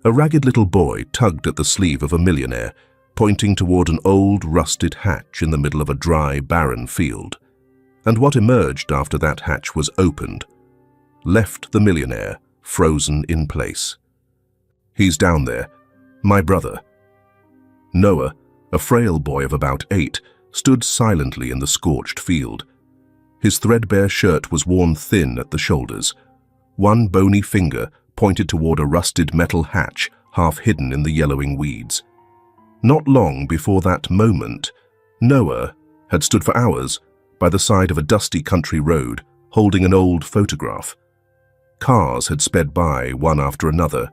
A ragged little boy tugged at the sleeve of a millionaire, pointing toward an old, rusted hatch in the middle of a dry, barren field. And what emerged after that hatch was opened left the millionaire frozen in place. "He's down there, my brother." Noah, a frail boy of about 8, stood silently in the scorched field. His threadbare shirt was worn thin at the shoulders. One bony finger pointed toward a rusted metal hatch half hidden in the yellowing weeds. Not long before that moment, Noah had stood for hours by the side of a dusty country road, holding an old photograph. Cars had sped by one after another,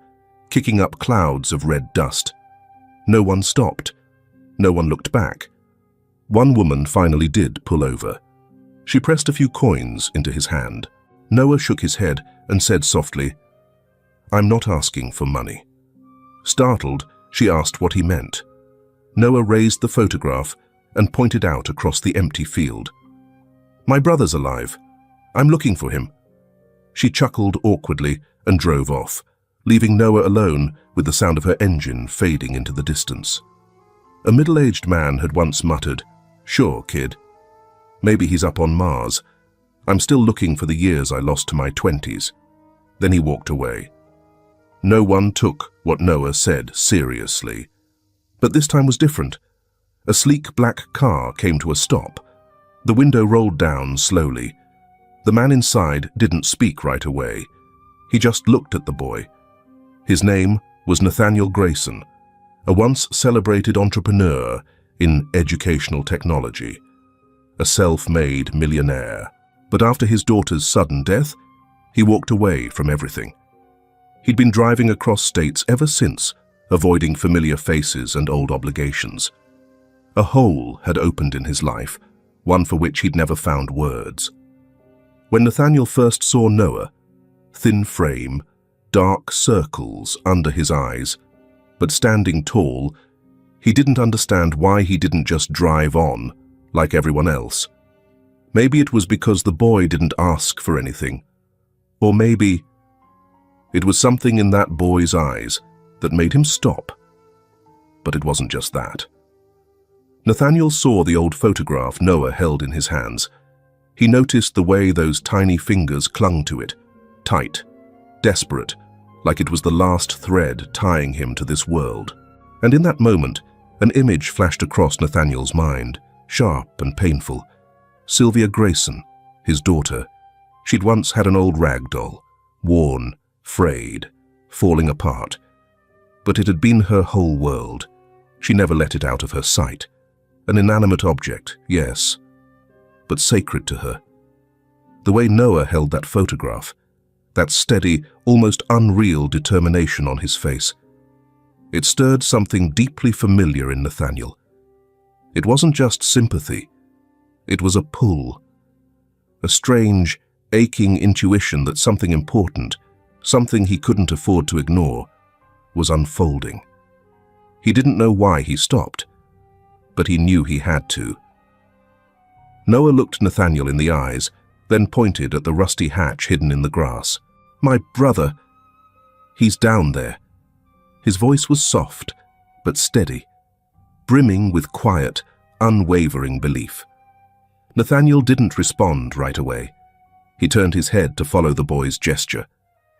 kicking up clouds of red dust. No one stopped. No one looked back. One woman finally did pull over. She pressed a few coins into his hand. Noah shook his head and said softly, "I'm not asking for money." Startled, she asked what he meant. Noah raised the photograph and pointed out across the empty field. "My brother's alive. I'm looking for him." She chuckled awkwardly and drove off, leaving Noah alone with the sound of her engine fading into the distance. A middle-aged man had once muttered, "Sure, kid. Maybe he's up on Mars. I'm still looking for the years I lost to my 20s. Then he walked away. No one took what Noah said seriously. But this time was different. A sleek black car came to a stop. The window rolled down slowly. The man inside didn't speak right away. He just looked at the boy. His name was Nathaniel Grayson, a once celebrated entrepreneur in educational technology, a self-made millionaire. But after his daughter's sudden death, he walked away from everything. He'd been driving across states ever since, avoiding familiar faces and old obligations. A hole had opened in his life, one for which he'd never found words. When Nathaniel first saw Noah, thin frame, dark circles under his eyes, but standing tall, he didn't understand why he didn't just drive on like everyone else. Maybe it was because the boy didn't ask for anything. Or maybe it was something in that boy's eyes that made him stop. But it wasn't just that. Nathaniel saw the old photograph Noah held in his hands. He noticed the way those tiny fingers clung to it, tight, desperate, like it was the last thread tying him to this world. And in that moment, an image flashed across Nathaniel's mind, sharp and painful. Sylvia Grayson, his daughter. She'd once had an old rag doll, worn, frayed, falling apart. But it had been her whole world. She never let it out of her sight. An inanimate object, yes, but sacred to her. The way Noah held that photograph, that steady, almost unreal determination on his face, it stirred something deeply familiar in Nathaniel. It wasn't just sympathy. It was a pull, a strange, aching intuition that something important, something he couldn't afford to ignore, was unfolding. He didn't know why he stopped, but he knew he had to. Noah looked Nathaniel in the eyes, then pointed at the rusty hatch hidden in the grass. "My brother, he's down there." His voice was soft, but steady, brimming with quiet, unwavering belief. Nathaniel didn't respond right away. He turned his head to follow the boy's gesture.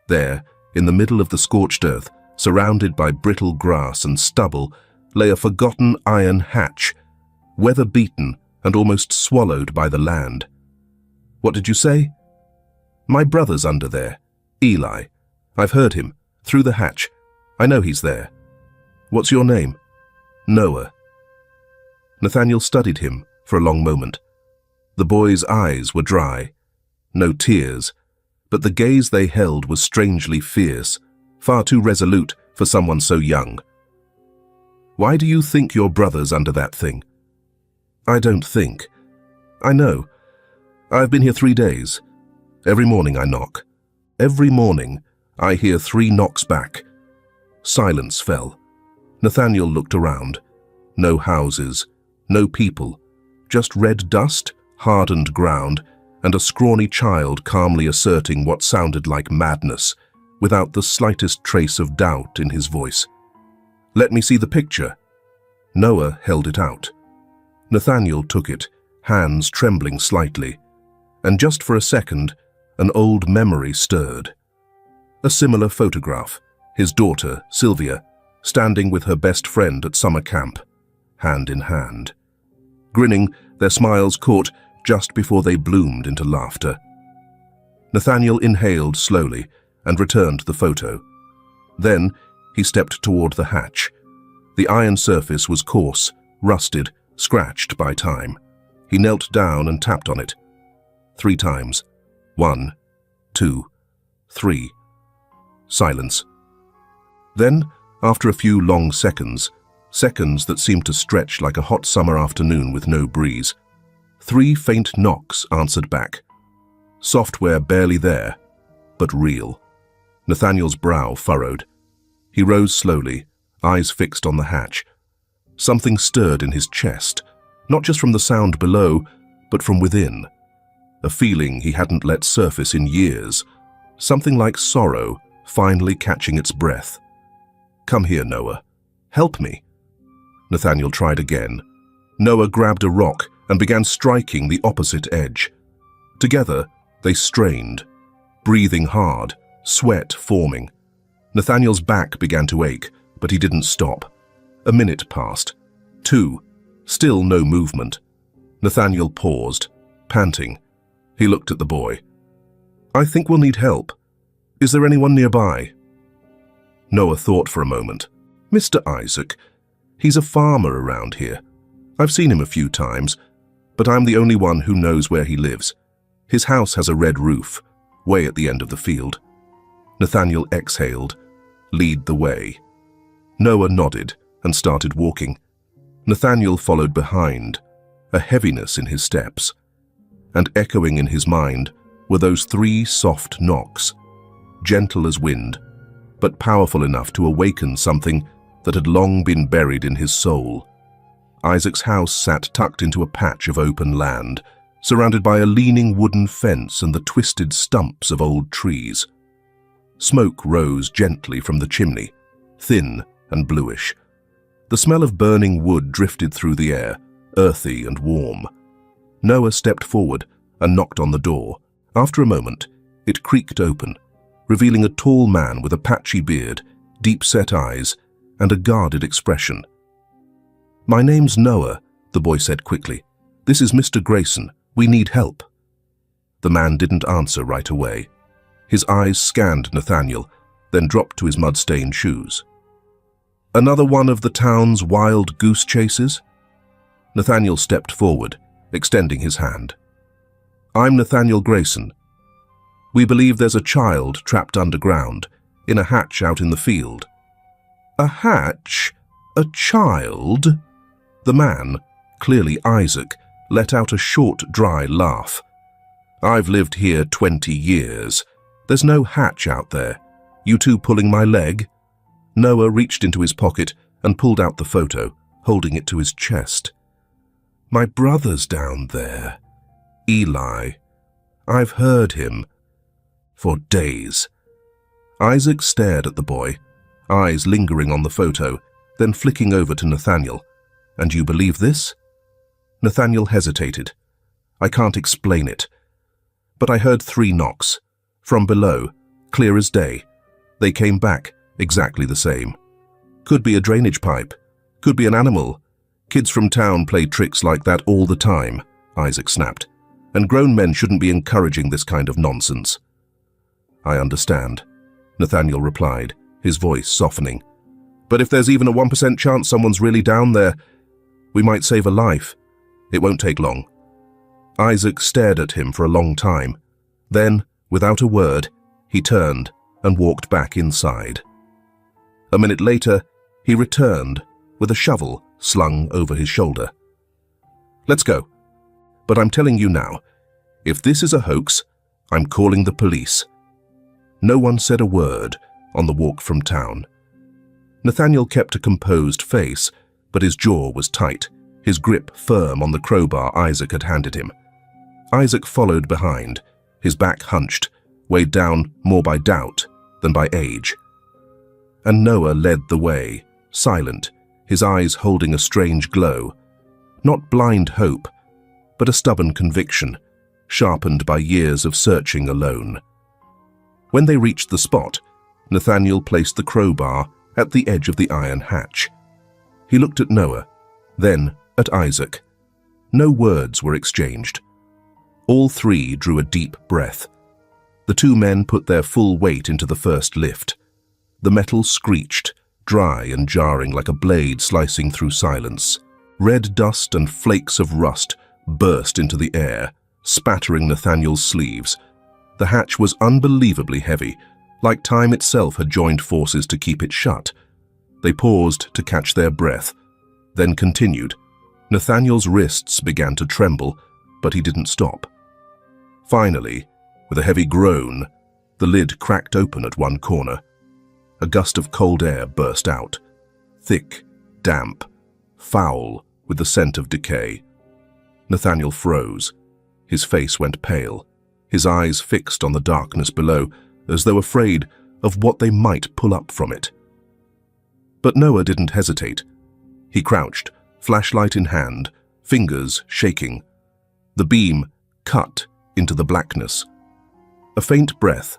There, in the middle of the scorched earth, surrounded by brittle grass and stubble, lay a forgotten iron hatch, weather-beaten and almost swallowed by the land. "What did you say?" "My brother's under there. Eli. I've heard him. Through the hatch. I know he's there." "What's your name?" "Noah." Nathaniel studied him for a long moment. The boy's eyes were dry. No tears, but the gaze they held was strangely fierce, far too resolute for someone so young. "Why do you think your brother's under that thing?" "I don't think. I know. I've been here 3 days. Every morning I knock. Every morning I hear 3 knocks back." Silence fell. Nathaniel looked around. No houses, no people, just red dust, hardened ground, and a scrawny child calmly asserting what sounded like madness. without the slightest trace of doubt in his voice. "Let me see the picture." Noah held it out. Nathaniel took it, hands trembling slightly, and just for a second, an old memory stirred. A similar photograph, his daughter, Sylvia, standing with her best friend at summer camp, hand in hand. Grinning, their smiles caught just before they bloomed into laughter. Nathaniel inhaled slowly and returned the photo. Then he stepped toward the hatch. The iron surface was coarse, rusted, scratched by time. He knelt down and tapped on it. 3 times. 1, 2, 3. Silence. Then, after a few long seconds that seemed to stretch like a hot summer afternoon with no breeze, 3 faint knocks answered back. Software barely there, but real. Nathaniel's brow furrowed. He rose slowly, eyes fixed on the hatch. Something stirred in his chest, not just from the sound below, but from within. A feeling he hadn't let surface in years. Something like sorrow finally catching its breath. "Come here, Noah. Help me." Nathaniel tried again. Noah grabbed a rock and began striking the opposite edge. Together, they strained, breathing hard, sweat forming. Nathaniel's back began to ache, but he didn't stop. A minute passed. 2. Still no movement. Nathaniel paused, panting. He looked at the boy. "I think we'll need help. Is there anyone nearby?" Noah thought for a moment. "Mr. Isaac. He's a farmer around here. I've seen him a few times, but I'm the only one who knows where he lives. His house has a red roof, way at the end of the field." Nathaniel exhaled. "Lead the way." Noah nodded and started walking. Nathaniel followed behind, a heaviness in his steps. And echoing in his mind were those 3 soft knocks, gentle as wind, but powerful enough to awaken something that had long been buried in his soul. Isaac's house sat tucked into a patch of open land, surrounded by a leaning wooden fence and the twisted stumps of old trees. Smoke rose gently from the chimney, thin and bluish. The smell of burning wood drifted through the air, earthy and warm. Noah stepped forward and knocked on the door. After a moment, it creaked open, revealing a tall man with a patchy beard, deep-set eyes, and a guarded expression. "My name's Noah," the boy said quickly. "This is Mr. Grayson. We need help." The man didn't answer right away. His eyes scanned Nathaniel, then dropped to his mud-stained shoes. "Another one of the town's wild goose chases?" Nathaniel stepped forward, extending his hand. "I'm Nathaniel Grayson. We believe there's a child trapped underground, in a hatch out in the field." "A hatch? A child?" The man, clearly Isaac, let out a short, dry laugh. "I've lived here 20 years. There's no hatch out there. You two pulling my leg?" Noah reached into his pocket and pulled out the photo, holding it to his chest. "My brother's down there. Eli. I've heard him. For days." Isaac stared at the boy, eyes lingering on the photo, then flicking over to Nathaniel. "And you believe this?" Nathaniel hesitated. "I can't explain it. But I heard 3 knocks. From below, clear as day. They came back, exactly the same. Could be a drainage pipe. Could be an animal. Kids from town play tricks like that all the time," Isaac snapped. "And grown men shouldn't be encouraging this kind of nonsense." "I understand," Nathaniel replied, his voice softening. "But if there's even a 1% chance someone's really down there, we might save a life. It won't take long." Isaac stared at him for a long time. Then, without a word, he turned and walked back inside. A minute later, he returned with a shovel slung over his shoulder. "Let's go. But I'm telling you now, if this is a hoax, I'm calling the police." No one said a word on the walk from town. Nathaniel kept a composed face, but his jaw was tight, his grip firm on the crowbar Isaac had handed him. Isaac followed behind, his back hunched, weighed down more by doubt than by age. And Noah led the way, silent, his eyes holding a strange glow. Not blind hope, but a stubborn conviction, sharpened by years of searching alone. When they reached the spot, Nathaniel placed the crowbar at the edge of the iron hatch. He looked at Noah, then at Isaac. No words were exchanged. All three drew a deep breath. The two men put their full weight into the first lift. The metal screeched, dry and jarring like a blade slicing through silence. Red dust and flakes of rust burst into the air, spattering Nathaniel's sleeves. The hatch was unbelievably heavy, like time itself had joined forces to keep it shut. They paused to catch their breath, then continued. Nathaniel's wrists began to tremble, but he didn't stop. Finally, with a heavy groan, the lid cracked open at one corner. A gust of cold air burst out, thick, damp, foul, with the scent of decay. Nathaniel froze. His face went pale, his eyes fixed on the darkness below, as though afraid of what they might pull up from it. But Noah didn't hesitate. He crouched, flashlight in hand, fingers shaking. The beam cut into the blackness. A faint breath,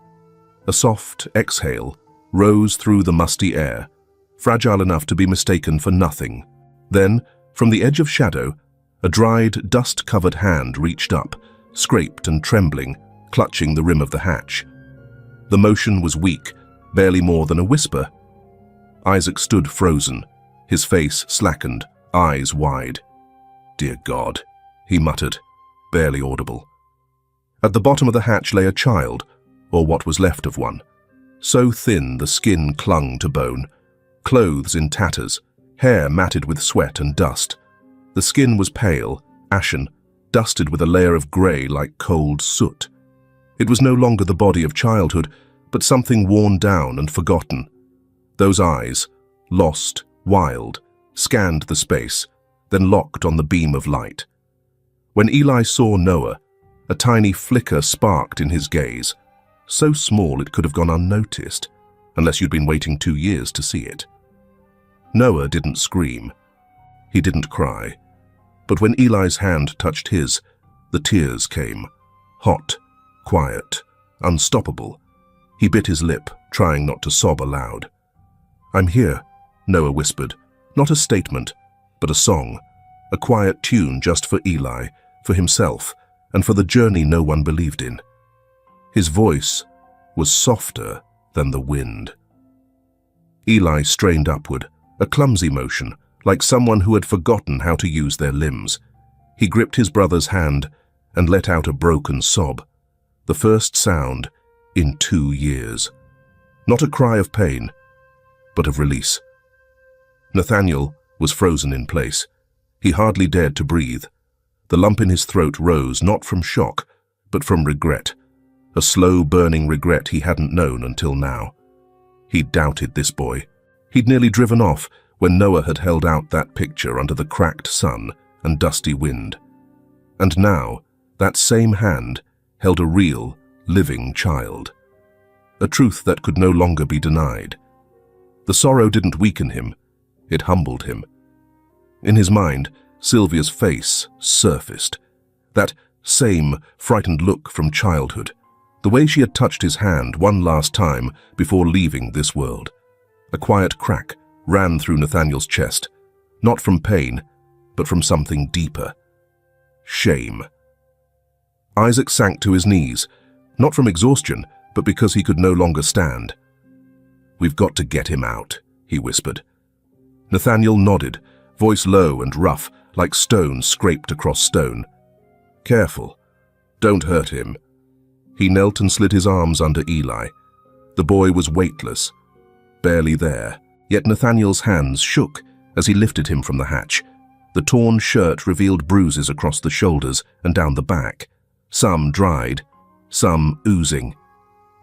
a soft exhale, rose through the musty air, fragile enough to be mistaken for nothing. Then, from the edge of shadow, a dried, dust-covered hand reached up, scraped and trembling, clutching the rim of the hatch. The motion was weak, barely more than a whisper. Isaac stood frozen, his face slackened, eyes wide. "Dear God," he muttered, barely audible. At the bottom of the hatch lay a child, or what was left of one. So thin the skin clung to bone, clothes in tatters, hair matted with sweat and dust. The skin was pale, ashen, dusted with a layer of grey like cold soot. It was no longer the body of childhood, but something worn down and forgotten. Those eyes, lost, wild, scanned the space, then locked on the beam of light. When Eli saw Noah, a tiny flicker sparked in his gaze, so small it could have gone unnoticed, unless you'd been waiting 2 years to see it. Noah didn't scream. He didn't cry. But when Eli's hand touched his, the tears came. Hot, quiet, unstoppable. He bit his lip, trying not to sob aloud. "I'm here," Noah whispered. Not a statement, but a song. A quiet tune just for Eli, for himself, and for the journey no one believed in. His voice was softer than the wind. Eli strained upward, a clumsy motion, like someone who had forgotten how to use their limbs. He gripped his brother's hand and let out a broken sob, the first sound in 2 years. Not a cry of pain, but of release. Nathaniel was frozen in place. He hardly dared to breathe. The lump in his throat rose not from shock, but from regret, a slow burning regret he hadn't known until now. He'd doubted this boy. He'd nearly driven off when Noah had held out that picture under the cracked sun and dusty wind. And now, that same hand held a real, living child. A truth that could no longer be denied. The sorrow didn't weaken him, it humbled him. In his mind, Sylvia's face surfaced. That same frightened look from childhood. The way she had touched his hand one last time before leaving this world. A quiet crack ran through Nathaniel's chest, not from pain, but from something deeper. Shame. Isaac sank to his knees, not from exhaustion, but because he could no longer stand. "We've got to get him out," he whispered. Nathaniel nodded, voice low and rough, like stone scraped across stone. "Careful. Don't hurt him." He knelt and slid his arms under Eli. The boy was weightless, barely there, yet Nathaniel's hands shook as he lifted him from the hatch. The torn shirt revealed bruises across the shoulders and down the back, some dried, some oozing.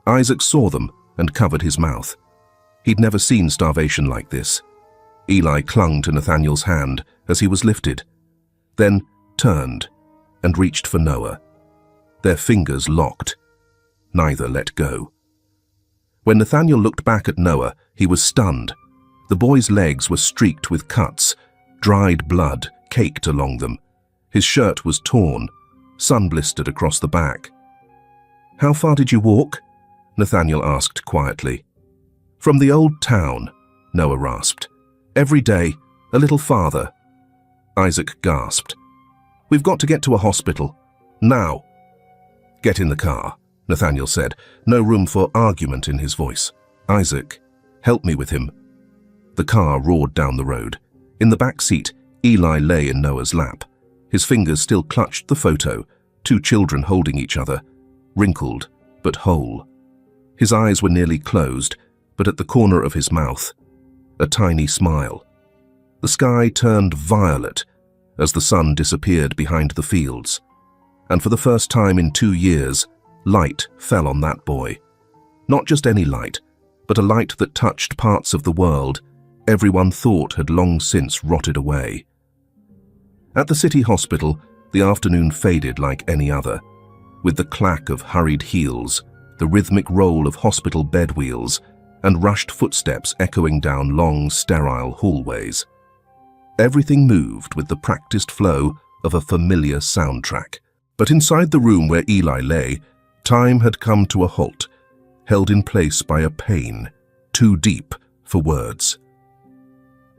Isaac saw them and covered his mouth. He'd never seen starvation like this. Eli clung to Nathaniel's hand as he was lifted, then turned and reached for Noah. Their fingers locked. Neither let go. When Nathaniel looked back at Noah, he was stunned. The boy's legs were streaked with cuts, dried blood caked along them. His shirt was torn, sun-blistered across the back. "How far did you walk?" Nathaniel asked quietly. "From the old town," Noah rasped. "Every day, a little farther." Isaac gasped. "We've got to get to a hospital. Now." "Get in the car," Nathaniel said, no room for argument in his voice. "Isaac, help me with him." The car roared down the road. In the back seat, Eli lay in Noah's lap. His fingers still clutched the photo, two children holding each other, wrinkled but whole. His eyes were nearly closed, but at the corner of his mouth, a tiny smile. The sky turned violet as the sun disappeared behind the fields, and for the first time in 2 years, light fell on that boy. Not just any light, but a light that touched parts of the world everyone thought had long since rotted away. At the city hospital, the afternoon faded like any other, with the clack of hurried heels, the rhythmic roll of hospital bed wheels, and rushed footsteps echoing down long, sterile hallways. Everything moved with the practiced flow of a familiar soundtrack. But inside the room where Eli lay, time had come to a halt, held in place by a pain too deep for words.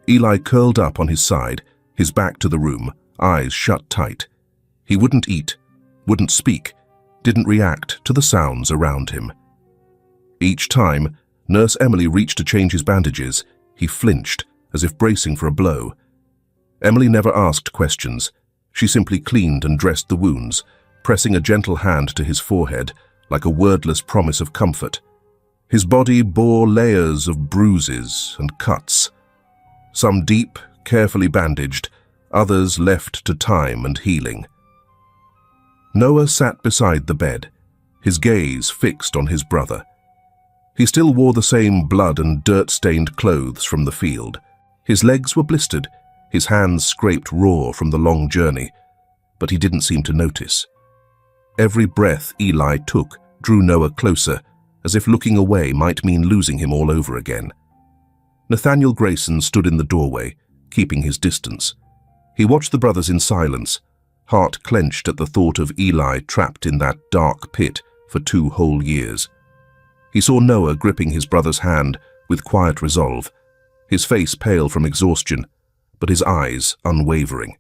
Eli curled up on his side, his back to the room, eyes shut tight. He wouldn't eat, wouldn't speak, didn't react to the sounds around him. Each time Nurse Emily reached to change his bandages, he flinched, as if bracing for a blow. Emily never asked questions. She simply cleaned and dressed the wounds, pressing a gentle hand to his forehead like a wordless promise of comfort. His body bore layers of bruises and cuts, some deep, carefully bandaged, others left to time and healing. Noah sat beside the bed, his gaze fixed on his brother. He still wore the same blood and dirt-stained clothes from the field. His legs were blistered, his hands scraped raw from the long journey, but he didn't seem to notice. Every breath Eli took drew Noah closer, as if looking away might mean losing him all over again. Nathaniel Grayson stood in the doorway, keeping his distance. He watched the brothers in silence, heart clenched at the thought of Eli trapped in that dark pit for 2 whole years. He saw Noah gripping his brother's hand with quiet resolve, his face pale from exhaustion, but his eyes unwavering.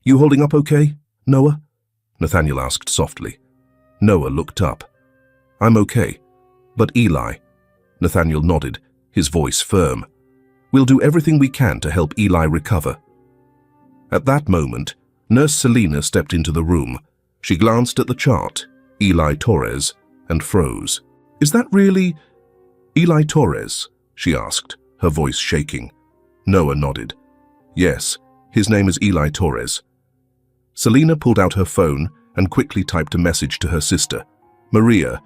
"You holding up okay, Noah?" Nathaniel asked softly. Noah looked up. "I'm okay. But Eli?" Nathaniel nodded, his voice firm. "We'll do everything we can to help Eli recover." At that moment, Nurse Selena stepped into the room. She glanced at the chart, Eli Torres, and froze. "Is that really Eli Torres?" she asked, her voice shaking. Noah nodded. "Yes, his name is Eli Torres." Selena pulled out her phone and quickly typed a message to her sister. "Maria,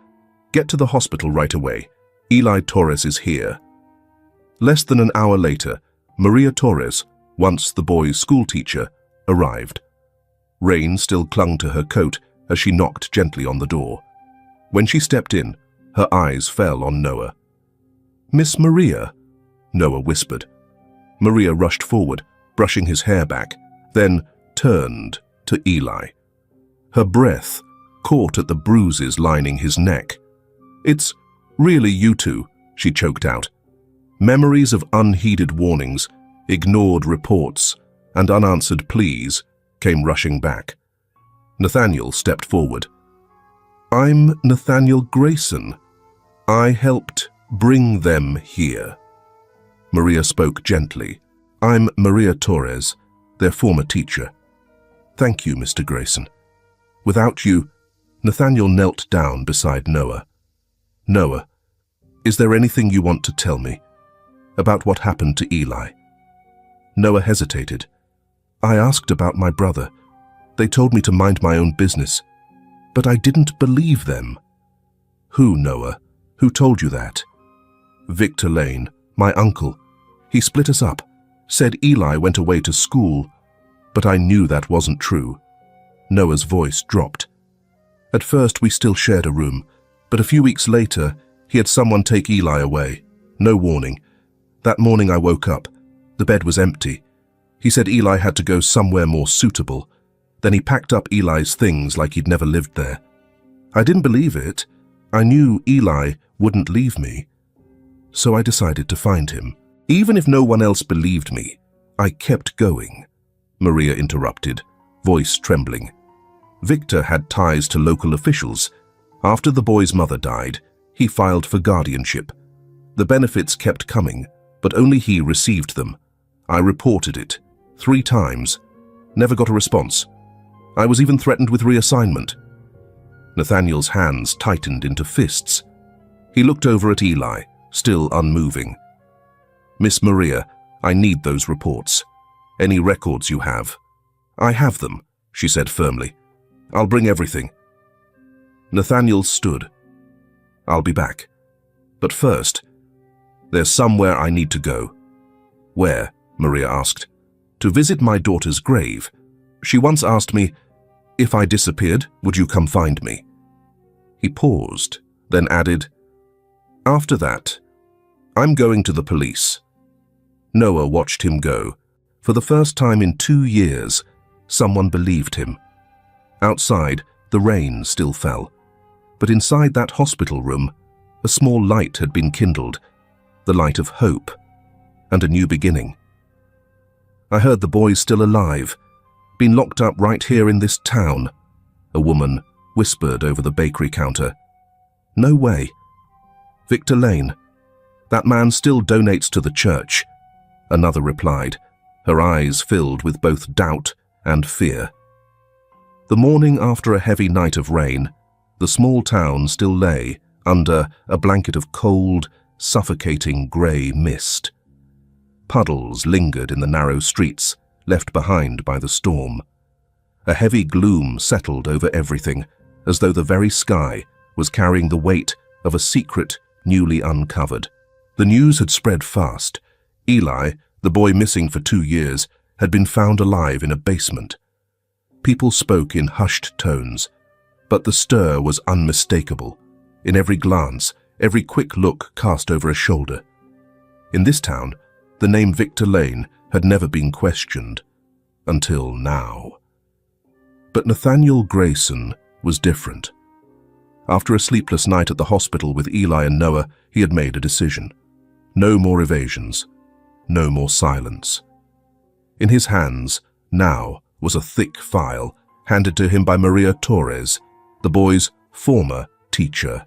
get to the hospital right away. Eli Torres is here." Less than an hour later, Maria Torres, once the boy's schoolteacher, arrived. Rain still clung to her coat as she knocked gently on the door. When she stepped in, her eyes fell on Noah. "Miss Maria?" Noah whispered. Maria rushed forward, brushing his hair back, then turned to Eli. Her breath caught at the bruises lining his neck. "It's really you two," she choked out. Memories of unheeded warnings, ignored reports, and unanswered pleas came rushing back. Nathaniel stepped forward. "I'm Nathaniel Grayson. I helped bring them here." Maria spoke gently. "I'm Maria Torres, their former teacher." "Thank you, Mr. Grayson. Without you..." Nathaniel knelt down beside Noah. "Noah, is there anything you want to tell me about what happened to Eli?" Noah hesitated. "I asked about my brother. They told me to mind my own business, but I didn't believe them." "Who, Noah? Who told you that?" "Victor Lane, my uncle. He split us up, said Eli went away to school, but I knew that wasn't true." Noah's voice dropped. "At first we still shared a room, but a few weeks later He had someone take Eli away. No warning. That morning I woke up. The bed was empty. He said Eli had to go somewhere more suitable. Then he packed up Eli's things like he'd never lived there. I didn't believe it. I knew Eli wouldn't leave me. So I decided to find him. Even if no one else believed me, I kept going. Maria interrupted, voice trembling. Victor had ties to local officials. After the boy's mother died, he filed for guardianship. The benefits kept coming, but only he received them. I reported it 3 times. Never got a response. I was even threatened with reassignment. Nathaniel's hands tightened into fists. He looked over at Eli, still unmoving. Miss Maria, I need those reports. Any records you have. I have them, she said firmly. I'll bring everything. Nathaniel stood. I'll be back. But first, there's somewhere I need to go. Where? Maria asked. To visit my daughter's grave. She once asked me, if I disappeared, would you come find me? He paused, then added, after that, I'm going to the police. Noah watched him go. For the first time in 2 years, someone believed him. Outside, the rain still fell. But inside that hospital room, a small light had been kindled, the light of hope, and a new beginning. I heard the boy's still alive, been locked up right here in this town. A woman whispered over the bakery counter. No way. Victor Lane. That man still donates to the church. Another replied, her eyes filled with both doubt and fear. The morning after a heavy night of rain, the small town still lay under a blanket of cold, suffocating grey mist. Puddles lingered in the narrow streets, left behind by the storm. A heavy gloom settled over everything, as though the very sky was carrying the weight of a secret newly uncovered. The news had spread fast. Eli, the boy missing for 2 years, had been found alive in a basement. People spoke in hushed tones, but the stir was unmistakable, in every glance, every quick look cast over a shoulder. In this town, the name Victor Lane had never been questioned, until now. But Nathaniel Grayson was different. After a sleepless night at the hospital with Eli and Noah, he had made a decision. No more evasions, no more silence. In his hands, now, was a thick file handed to him by Maria Torres, the boy's former teacher.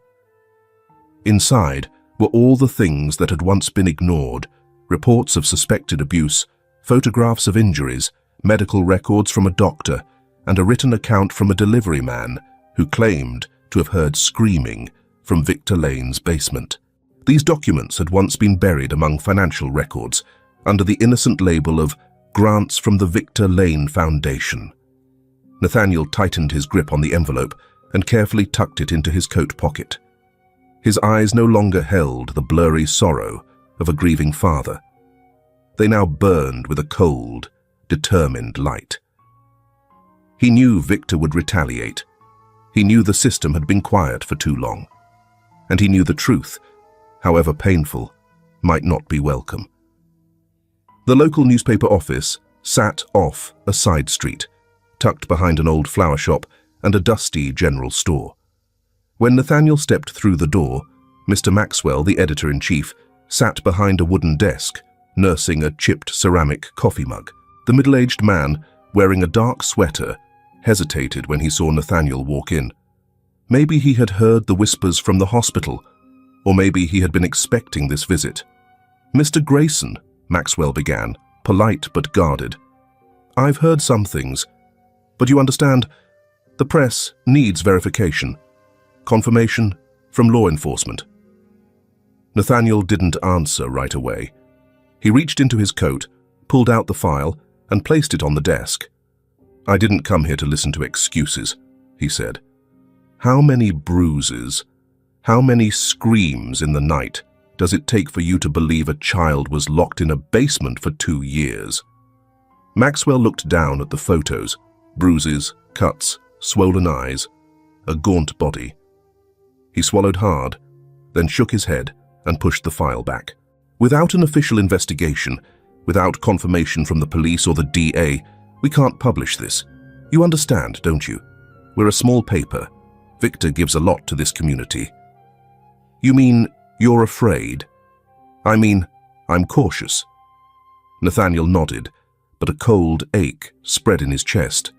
Inside were all the things that had once been ignored: reports of suspected abuse, photographs of injuries, medical records from a doctor, and a written account from a delivery man who claimed to have heard screaming from Victor Lane's basement. These documents had once been buried among financial records under the innocent label of grants from the Victor Lane Foundation. Nathaniel tightened his grip on the envelope and carefully tucked it into his coat pocket. His eyes no longer held the blurry sorrow of a grieving father. They now burned with a cold, determined light. He knew Victor would retaliate. He knew the system had been quiet for too long. And he knew the truth, however painful, might not be welcome. The local newspaper office sat off a side street, tucked behind an old flower shop and a dusty general store. When Nathaniel stepped through the door, Mr. Maxwell, the editor-in-chief, sat behind a wooden desk, nursing a chipped ceramic coffee mug. The middle-aged man, wearing a dark sweater, hesitated when he saw Nathaniel walk in. Maybe he had heard the whispers from the hospital, or maybe he had been expecting this visit. Mr. Grayson, Maxwell began, polite but guarded. I've heard some things, but you understand, the press needs verification. Confirmation from law enforcement. Nathaniel didn't answer right away. He reached into his coat, pulled out the file, and placed it on the desk. I didn't come here to listen to excuses, he said. How many bruises, how many screams in the night does it take for you to believe a child was locked in a basement for 2 years? Maxwell looked down at the photos, bruises, cuts, swollen eyes, a gaunt body. He swallowed hard, then shook his head and pushed the file back. Without an official investigation, without confirmation from the police or the DA, we can't publish this. You understand, don't you? We're a small paper. Victor gives a lot to this community. You mean you're afraid? I mean, I'm cautious. Nathaniel nodded, but a cold ache spread in his chest.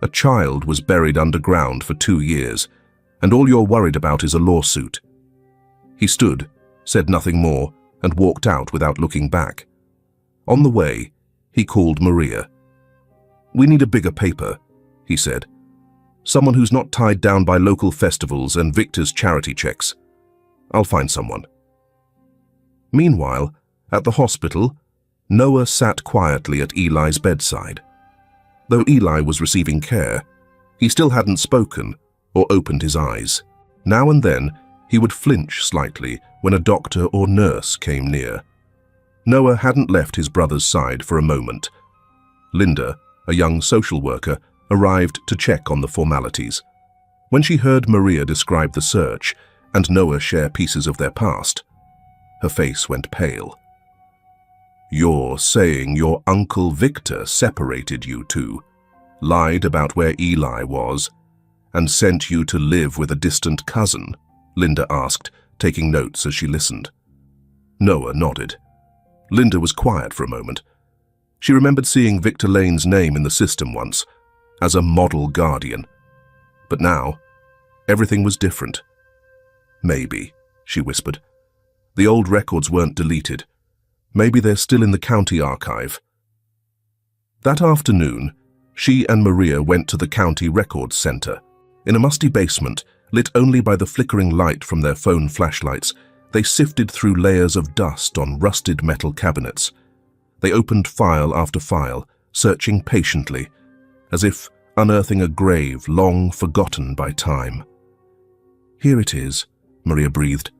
A child was buried underground for 2 years, and all you're worried about is a lawsuit. He stood, said nothing more, and walked out without looking back. On the way, he called Maria. We need a bigger paper, he said. Someone who's not tied down by local festivals and Victor's charity checks. I'll find someone. Meanwhile, at the hospital, Noah sat quietly at Eli's bedside. Though Eli was receiving care, he still hadn't spoken or opened his eyes. Now and then, he would flinch slightly when a doctor or nurse came near. Noah hadn't left his brother's side for a moment. Linda, a young social worker, arrived to check on the formalities. When she heard Maria describe the search and Noah share pieces of their past, her face went pale. You're saying your Uncle Victor separated you two, lied about where Eli was, and sent you to live with a distant cousin? Linda asked, taking notes as she listened. Noah nodded. Linda was quiet for a moment. She remembered seeing Victor Lane's name in the system once, as a model guardian. But now, everything was different. Maybe, she whispered. The old records weren't deleted. Maybe they're still in the county archive. That afternoon, she and Maria went to the county records center. In a musty basement, lit only by the flickering light from their phone flashlights, they sifted through layers of dust on rusted metal cabinets. They opened file after file, searching patiently, as if unearthing a grave long forgotten by time. Here it is, Maria breathed.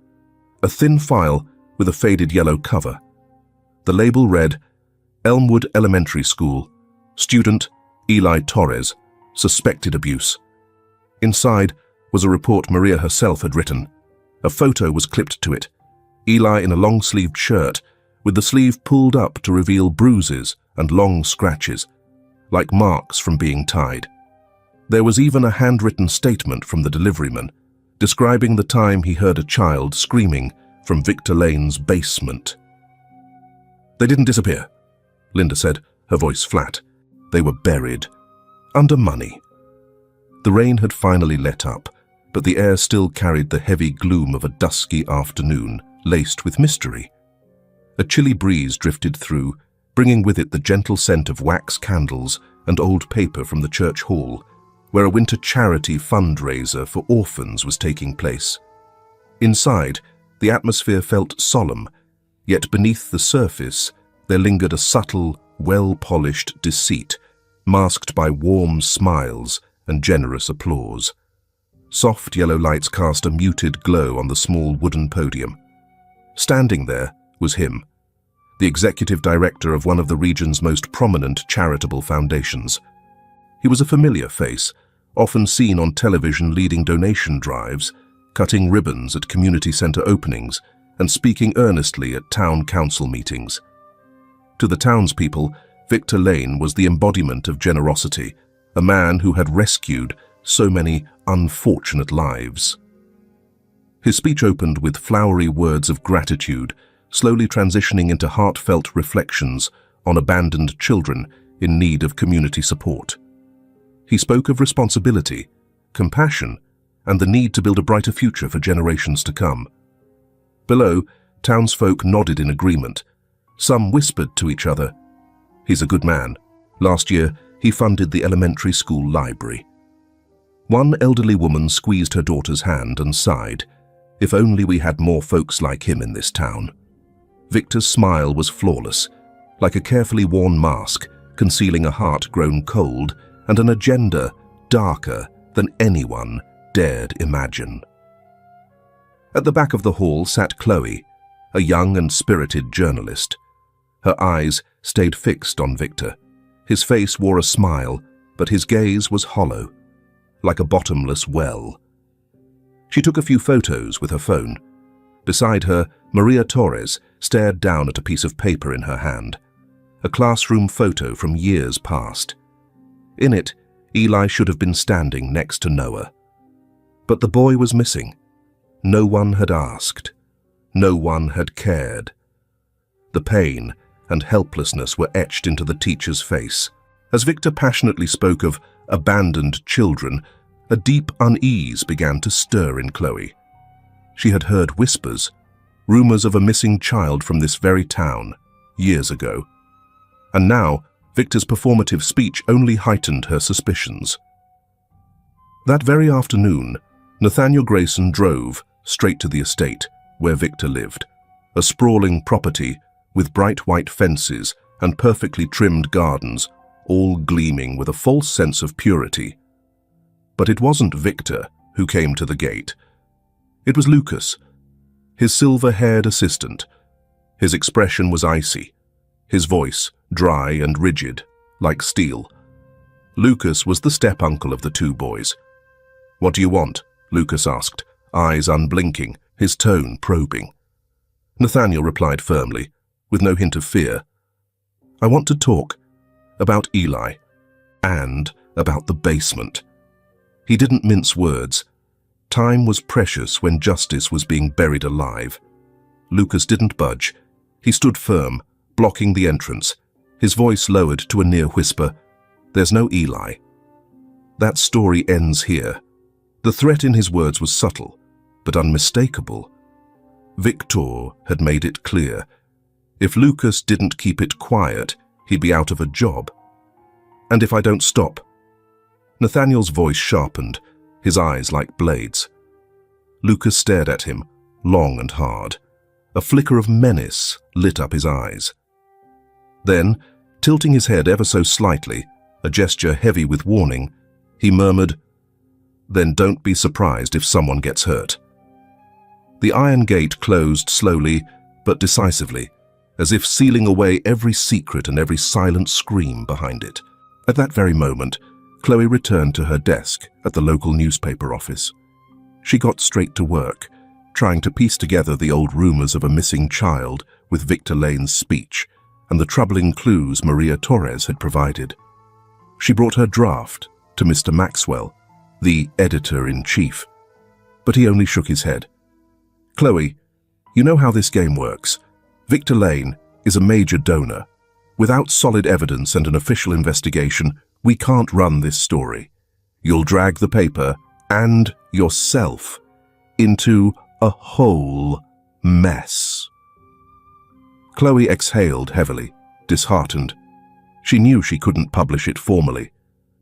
A thin file with a faded yellow cover. The label read, Elmwood Elementary School, student Eli Torres, suspected abuse. Inside was a report Maria herself had written. A photo was clipped to it. Eli in a long-sleeved shirt, with the sleeve pulled up to reveal bruises and long scratches, like marks from being tied. There was even a handwritten statement from the deliveryman, describing the time he heard a child screaming from Victor Lane's basement. They didn't disappear, Linda said, her voice flat. They were buried. Under money. The rain had finally let up, but the air still carried the heavy gloom of a dusky afternoon, laced with mystery. A chilly breeze drifted through, bringing with it the gentle scent of wax candles and old paper from the church hall, where a winter charity fundraiser for orphans was taking place. Inside, the atmosphere felt solemn, yet beneath the surface there lingered a subtle, well-polished deceit, masked by warm smiles and generous applause. Soft yellow lights cast a muted glow on the small wooden podium. Standing there was him, the executive director of one of the region's most prominent charitable foundations. He was a familiar face, often seen on television leading donation drives, cutting ribbons at community center openings, and speaking earnestly at town council meetings. To the townspeople, Victor Lane was the embodiment of generosity, a man who had rescued so many unfortunate lives. His speech opened with flowery words of gratitude, slowly transitioning into heartfelt reflections on abandoned children in need of community support. He spoke of responsibility, compassion, and the need to build a brighter future for generations to come. Below, townsfolk nodded in agreement. Some whispered to each other, "He's a good man. Last year, he funded the elementary school library." One elderly woman squeezed her daughter's hand and sighed, "If only we had more folks like him in this town." Victor's smile was flawless, like a carefully worn mask, concealing a heart grown cold and an agenda darker than anyone dared imagine. At the back of the hall sat Chloe, a young and spirited journalist. Her eyes stayed fixed on Victor. His face wore a smile, but his gaze was hollow, like a bottomless well. She took a few photos with her phone, Beside her, Maria Torres stared down at a piece of paper in her hand, a classroom photo from years past. In it, Eli should have been standing next to Noah. But the boy was missing. No one had asked. No one had cared. The pain and helplessness were etched into the teacher's face. As Victor passionately spoke of abandoned children, a deep unease began to stir in Chloe. She had heard whispers, rumors of a missing child from this very town, years ago. And now, Victor's performative speech only heightened her suspicions. That very afternoon, Nathaniel Grayson drove straight to the estate where Victor lived, a sprawling property with bright white fences and perfectly trimmed gardens, all gleaming with a false sense of purity. But it wasn't Victor who came to the gate. It was Lucas, his silver-haired assistant. His expression was icy, his voice dry and rigid, like steel. Lucas was the step-uncle of the two boys. "What do you want?" Lucas asked, eyes unblinking, his tone probing. Nathaniel replied firmly, with no hint of fear. "I want to talk about Eli and about the basement." He didn't mince words. Time was precious when justice was being buried alive. Lucas didn't budge. He stood firm, blocking the entrance, his voice lowered to a near whisper. "There's no Eli. That story ends here." The threat in his words was subtle, but unmistakable. Victor had made it clear. If Lucas didn't keep it quiet, he'd be out of a job. "And if I don't stop?" Nathaniel's voice sharpened, his eyes like blades. Lucas stared at him, long and hard. A flicker of menace lit up his eyes. Then, tilting his head ever so slightly, a gesture heavy with warning, he murmured, "Then don't be surprised if someone gets hurt." The iron gate closed slowly but decisively, as if sealing away every secret and every silent scream behind it. At that very moment, Chloe returned to her desk at the local newspaper office. She got straight to work, trying to piece together the old rumors of a missing child with Victor Lane's speech and the troubling clues Maria Torres had provided. She brought her draft to Mr. Maxwell, the editor-in-chief, but he only shook his head. "Chloe, you know how this game works. Victor Lane is a major donor. Without solid evidence and an official investigation, we can't run this story. You'll drag the paper and yourself into a whole mess." Chloe exhaled heavily, disheartened. She knew she couldn't publish it formally,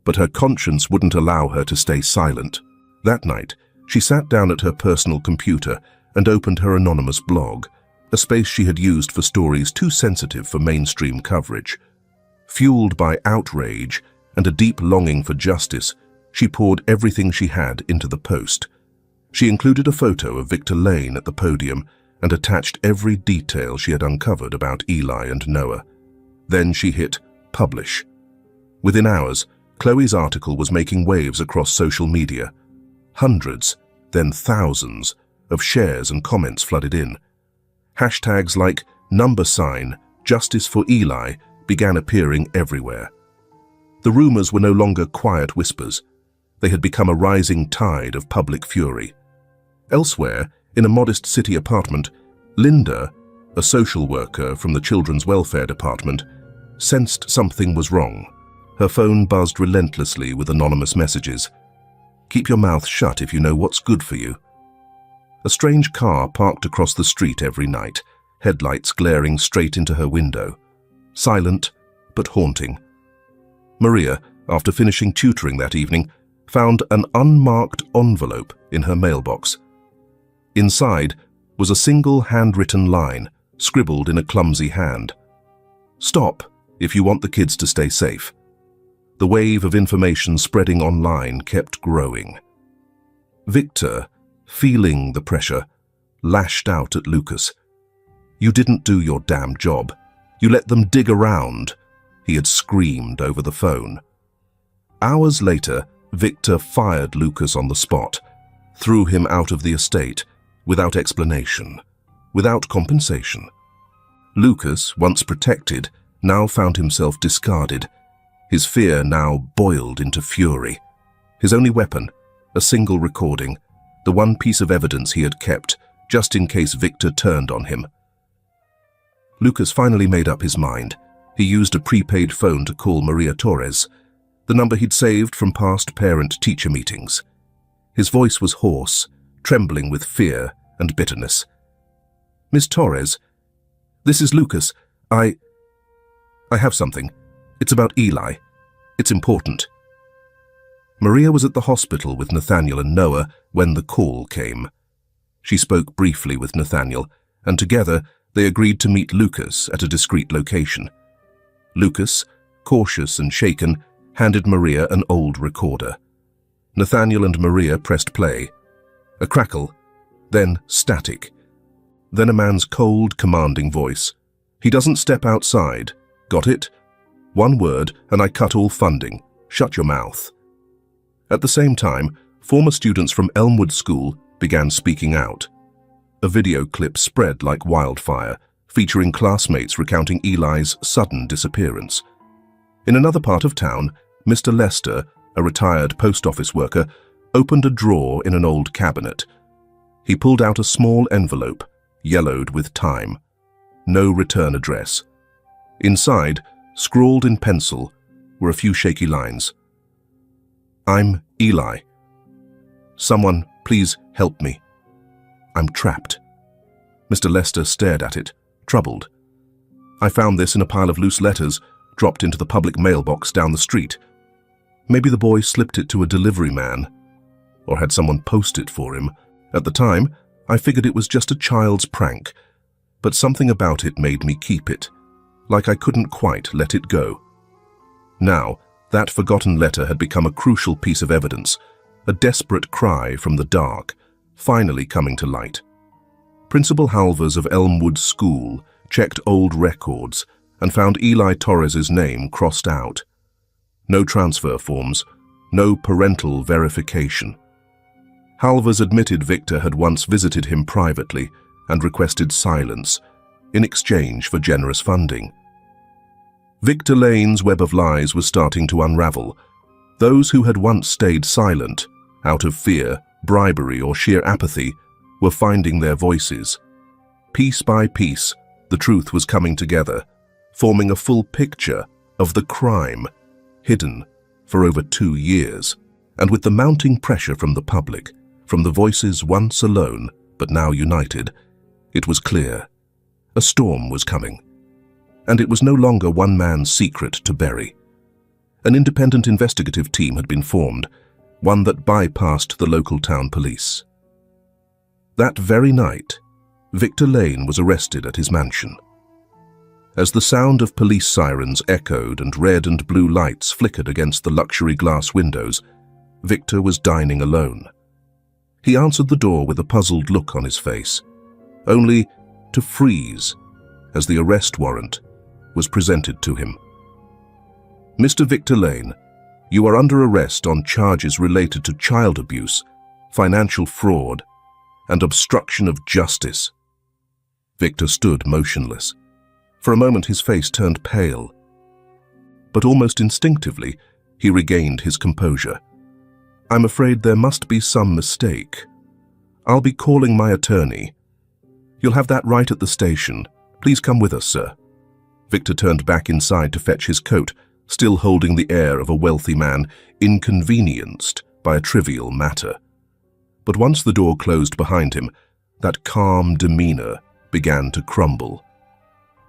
but her conscience wouldn't allow her to stay silent. That night, she sat down at her personal computer and opened her anonymous blog, a space she had used for stories too sensitive for mainstream coverage. Fueled by outrage and a deep longing for justice, she poured everything she had into the post. She included a photo of Victor Lane at the podium and attached every detail she had uncovered about Eli and Noah. Then she hit publish. Within hours, Chloe's article was making waves across social media. Hundreds, then thousands, of shares and comments flooded in. Hashtags like #Justice for Eli began appearing everywhere. The rumors were no longer quiet whispers. They had become a rising tide of public fury. Elsewhere, in a modest city apartment, Linda, a social worker from the Children's Welfare Department, sensed something was wrong. Her phone buzzed relentlessly with anonymous messages. "Keep your mouth shut if you know what's good for you." A strange car parked across the street every night, headlights glaring straight into her window. Silent, but haunting. Maria, after finishing tutoring that evening, found an unmarked envelope in her mailbox. Inside was a single handwritten line, scribbled in a clumsy hand. "Stop if you want the kids to stay safe." The wave of information spreading online kept growing. Victor, feeling the pressure, lashed out at Lucas. "You didn't do your damn job. You let them dig around," he had screamed over the phone. Hours later, Victor fired Lucas on the spot, threw him out of the estate without explanation. without compensation. Lucas, once protected, now found himself discarded. His fear now boiled into fury. His only weapon, a single recording, the one piece of evidence he had kept, just in case Victor turned on him. Lucas finally made up his mind. He used a prepaid phone to call Maria Torres, the number he'd saved from past parent-teacher meetings. His voice was hoarse, trembling with fear and bitterness. "Miss Torres, this is Lucas. I have something. It's about Eli. It's important." Maria was at the hospital with Nathaniel and Noah when the call came. She spoke briefly with Nathaniel, and together they agreed to meet Lucas at a discreet location. Lucas, cautious and shaken, handed Maria an old recorder. Nathaniel and Maria pressed play. A crackle, then static. Then a man's cold, commanding voice. "He doesn't step outside. Got it? One word and I cut all funding. Shut your mouth." At the same time, former students from Elmwood School began speaking out. A video clip spread like wildfire, featuring classmates recounting Eli's sudden disappearance. In another part of town, Mr. Lester, a retired post office worker, opened a drawer in an old cabinet. He pulled out a small envelope, yellowed with time. No return address. Inside, scrawled in pencil, were a few shaky lines. "I'm Eli. Someone, please help me. I'm trapped." Mr. Lester stared at it, troubled. "I found this in a pile of loose letters, dropped into the public mailbox down the street. Maybe the boy slipped it to a delivery man, or had someone post it for him. At the time, I figured it was just a child's prank, but something about it made me keep it, like I couldn't quite let it go." Now, that forgotten letter had become a crucial piece of evidence, a desperate cry from the dark, finally coming to light. Principal Halvers of Elmwood School checked old records and found Eli Torres's name crossed out. No transfer forms, no parental verification. Halvers admitted Victor had once visited him privately and requested silence in exchange for generous funding. Victor Lane's web of lies was starting to unravel. Those who had once stayed silent, out of fear, bribery, or sheer apathy, were finding their voices. Piece by piece, the truth was coming together, forming a full picture of the crime, hidden for over 2 years. And with the mounting pressure from the public, from the voices once alone but now united, it was clear. A storm was coming. And it was no longer one man's secret to bury. An independent investigative team had been formed, one that bypassed the local town police. That very night, Victor Lane was arrested at his mansion. As the sound of police sirens echoed and red and blue lights flickered against the luxury glass windows, Victor was dining alone. He answered the door with a puzzled look on his face, only to freeze as the arrest warrant was presented to him. "Mr. Victor Lane, you are under arrest on charges related to child abuse, financial fraud, and obstruction of justice." Victor stood motionless. For a moment his face turned pale, but almost instinctively he regained his composure. "I'm afraid there must be some mistake. I'll be calling my attorney. You'll have that right at the station. Please come with us, sir." Victor turned back inside to fetch his coat, still holding the air of a wealthy man inconvenienced by a trivial matter. But once the door closed behind him, that calm demeanor began to crumble.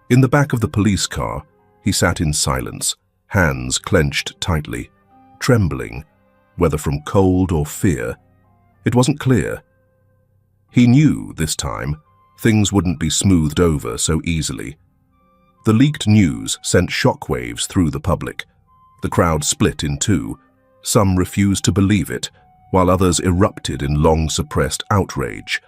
In the back of the police car, he sat in silence, hands clenched tightly, trembling, whether from cold or fear. It wasn't clear. He knew this time things wouldn't be smoothed over so easily. The leaked news sent shockwaves through the public. The crowd split in two. Some refused to believe it, while others erupted in long-suppressed outrage.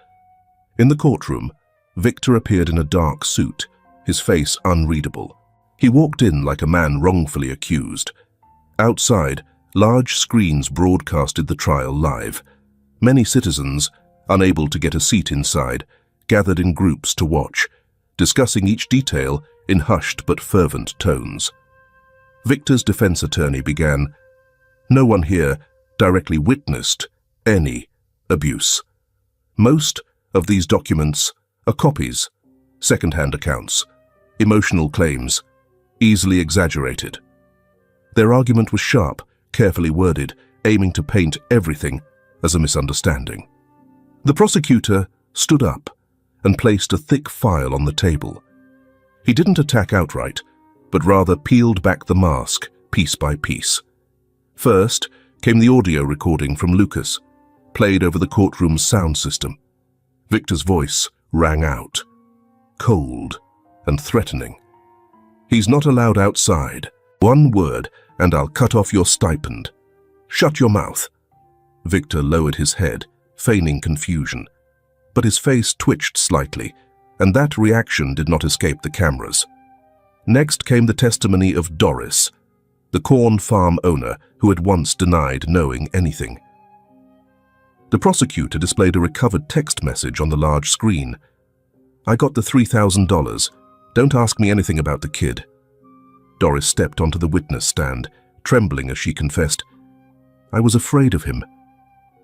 In the courtroom, Victor appeared in a dark suit, his face unreadable. He walked in like a man wrongfully accused. Outside, large screens broadcasted the trial live. Many citizens, unable to get a seat inside, gathered in groups to watch, discussing each detail in hushed but fervent tones. Victor's defense attorney began, "No one here directly witnessed any abuse. Most of these documents are copies, second-hand accounts, emotional claims, easily exaggerated." Their argument was sharp, carefully worded, aiming to paint everything as a misunderstanding. The prosecutor stood up and placed a thick file on the table. He didn't attack outright, but rather peeled back the mask piece by piece. First came the audio recording from Lucas, played over the courtroom's sound system. Victor's voice rang out, cold and threatening. "He's not allowed outside. One word and I'll cut off your stipend. Shut your mouth." Victor lowered his head, feigning confusion, but his face twitched slightly, and that reaction did not escape the cameras. Next came the testimony of Doris, the corn farm owner who had once denied knowing anything. The prosecutor displayed a recovered text message on the large screen. "I got the $3,000. Don't ask me anything about the kid." Doris stepped onto the witness stand, trembling as she confessed, "I was afraid of him.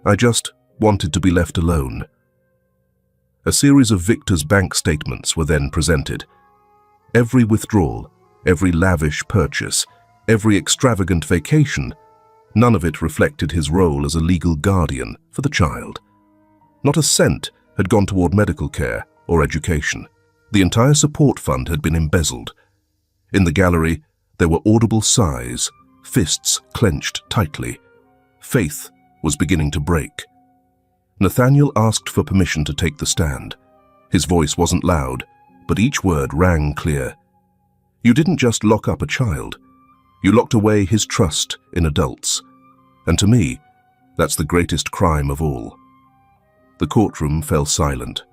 I just wanted to be left alone." A series of Victor's bank statements were then presented. Every withdrawal, every lavish purchase, every extravagant vacation, none of it reflected his role as a legal guardian for the child. Not a cent had gone toward medical care or education. The entire support fund had been embezzled. In the gallery, there were audible sighs, fists clenched tightly. Faith was beginning to break. Nathaniel asked for permission to take the stand. His voice wasn't loud, but each word rang clear. "You didn't just lock up a child. You locked away his trust in adults. And to me, that's the greatest crime of all." The courtroom fell silent.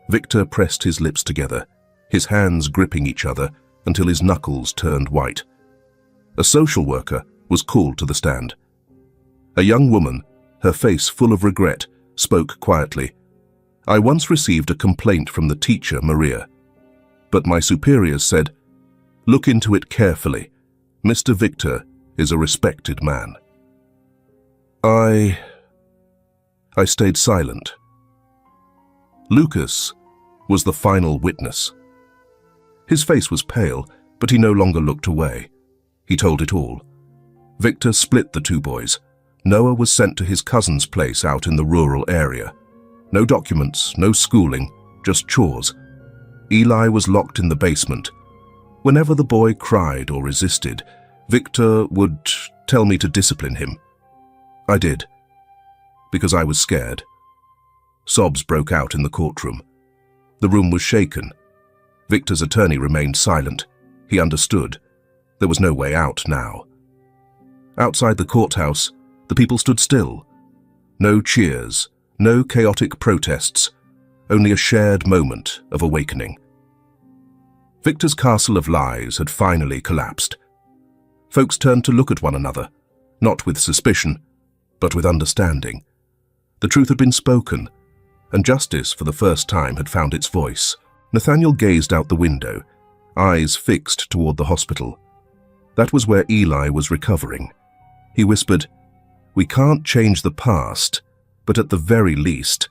Victor pressed his lips together, his hands gripping each other until his knuckles turned white. A social worker was called to the stand. A young woman, her face full of regret, spoke quietly. "I once received a complaint from the teacher, Maria. But my superiors said, 'Look into it carefully. Mr. Victor is a respected man.' I stayed silent." Lucas was the final witness. His face was pale, but he no longer looked away. He told it all. Victor split the two boys. Noah was sent to his cousin's place out in the rural area. No documents, no schooling, just chores. Eli was locked in the basement. Whenever the boy cried or resisted, Victor would tell me to discipline him. I did, because I was scared. Sobs broke out in the courtroom. The room was shaken. Victor's attorney remained silent. He understood. There was no way out now. Outside the courthouse, the people stood still. No cheers, no chaotic protests, only a shared moment of awakening. Victor's castle of lies had finally collapsed. Folks turned to look at one another, not with suspicion, but with understanding. The truth had been spoken, and justice for the first time had found its voice. Nathaniel gazed out the window, eyes fixed toward the hospital. That was where Eli was recovering. He whispered, "We can't change the past, but at the very least,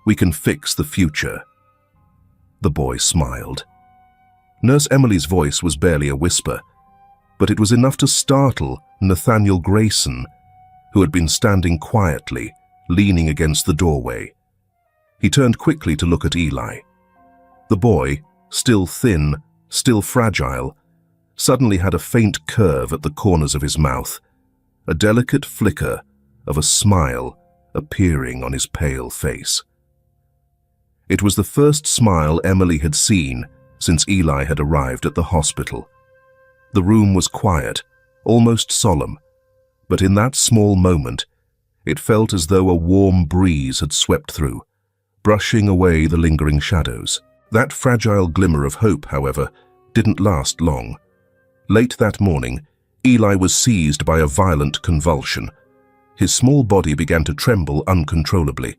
we can fix the future." The boy smiled. Nurse Emily's voice was barely a whisper, but it was enough to startle Nathaniel Grayson, who had been standing quietly, leaning against the doorway. He turned quickly to look at Eli. The boy, still thin, still fragile, suddenly had a faint curve at the corners of his mouth, a delicate flicker of a smile appearing on his pale face. It was the first smile Emily had seen since Eli had arrived at the hospital. The room was quiet, almost solemn, but in that small moment, it felt as though a warm breeze had swept through, brushing away the lingering shadows. That fragile glimmer of hope, however, didn't last long. Late that morning, Eli was seized by a violent convulsion. His small body began to tremble uncontrollably.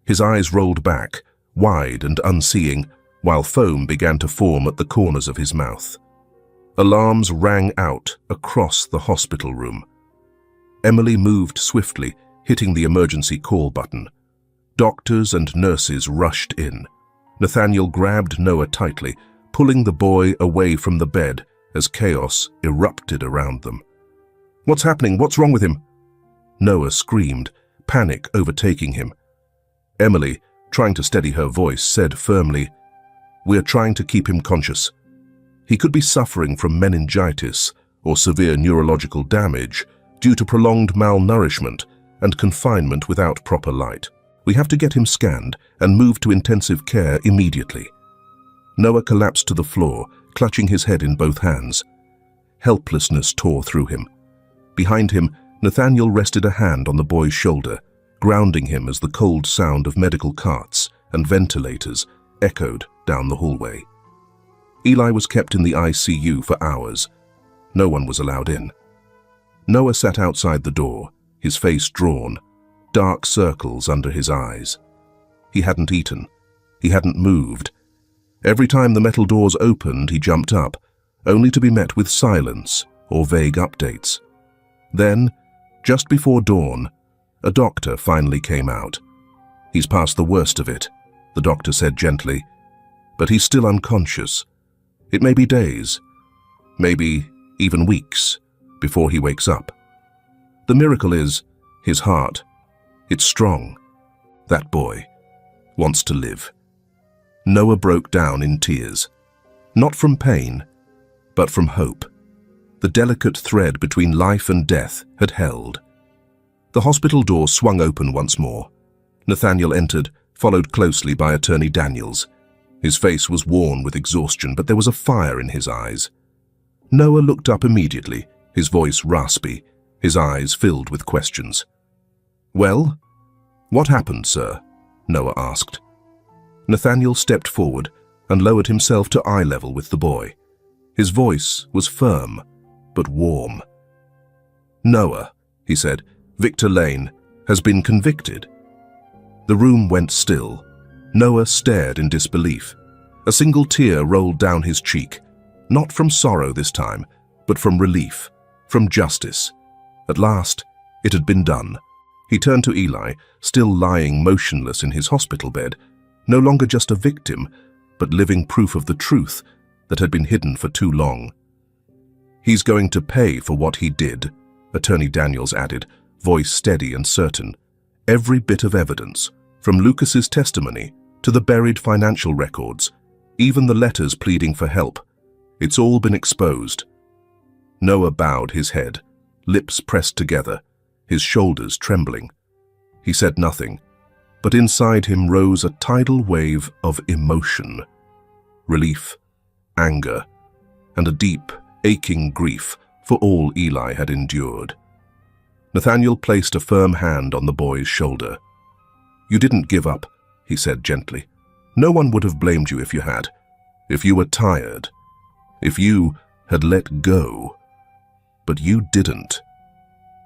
His eyes rolled back, wide and unseeing, while foam began to form at the corners of his mouth. Alarms rang out across the hospital room. Emily moved swiftly, hitting the emergency call button. Doctors and nurses rushed in. Nathaniel grabbed Noah tightly, pulling the boy away from the bed as chaos erupted around them. "What's happening? What's wrong with him?" Noah screamed, panic overtaking him. Emily, trying to steady her voice, said firmly, "We're trying to keep him conscious. He could be suffering from meningitis or severe neurological damage due to prolonged malnourishment and confinement without proper light. We have to get him scanned and moved to intensive care immediately." Noah collapsed to the floor, clutching his head in both hands. Helplessness tore through him. Behind him, Nathaniel rested a hand on the boy's shoulder, grounding him as the cold sound of medical carts and ventilators echoed down the hallway. Eli was kept in the ICU for hours. No one was allowed in. Noah sat outside the door, his face drawn, dark circles under his eyes. He hadn't eaten. He hadn't moved. Every time the metal doors opened, he jumped up, only to be met with silence or vague updates. Then, just before dawn, a doctor finally came out. "He's past the worst of it," the doctor said gently, "but he's still unconscious. It may be days, maybe even weeks, before he wakes up. The miracle is his heart. It's strong. That boy wants to live." Noah broke down in tears, not from pain, but from hope. The delicate thread between life and death had held. The hospital door swung open once more. Nathaniel entered, followed closely by Attorney Daniels. His face was worn with exhaustion, but there was a fire in his eyes. Noah looked up immediately, his voice raspy, his eyes filled with questions. "Well, what happened, sir?" Noah asked. Nathaniel stepped forward and lowered himself to eye level with the boy. His voice was firm, but warm. "Noah," he said, "Victor Lane has been convicted." The room went still. Noah stared in disbelief. A single tear rolled down his cheek, not from sorrow this time, but from relief, from justice. At last, it had been done. He turned to Eli, still lying motionless in his hospital bed, no longer just a victim, but living proof of the truth that had been hidden for too long. "He's going to pay for what he did," Attorney Daniels added, voice steady and certain. "Every bit of evidence, from Lucas's testimony to the buried financial records, even the letters pleading for help, it's all been exposed." Noah bowed his head, lips pressed together, his shoulders trembling. He said nothing, but inside him rose a tidal wave of emotion. Relief, anger, and a deep, aching grief for all Eli had endured. Nathaniel placed a firm hand on the boy's shoulder. "You didn't give up," he said gently. "No one would have blamed you if you had, if you were tired, if you had let go. But you didn't.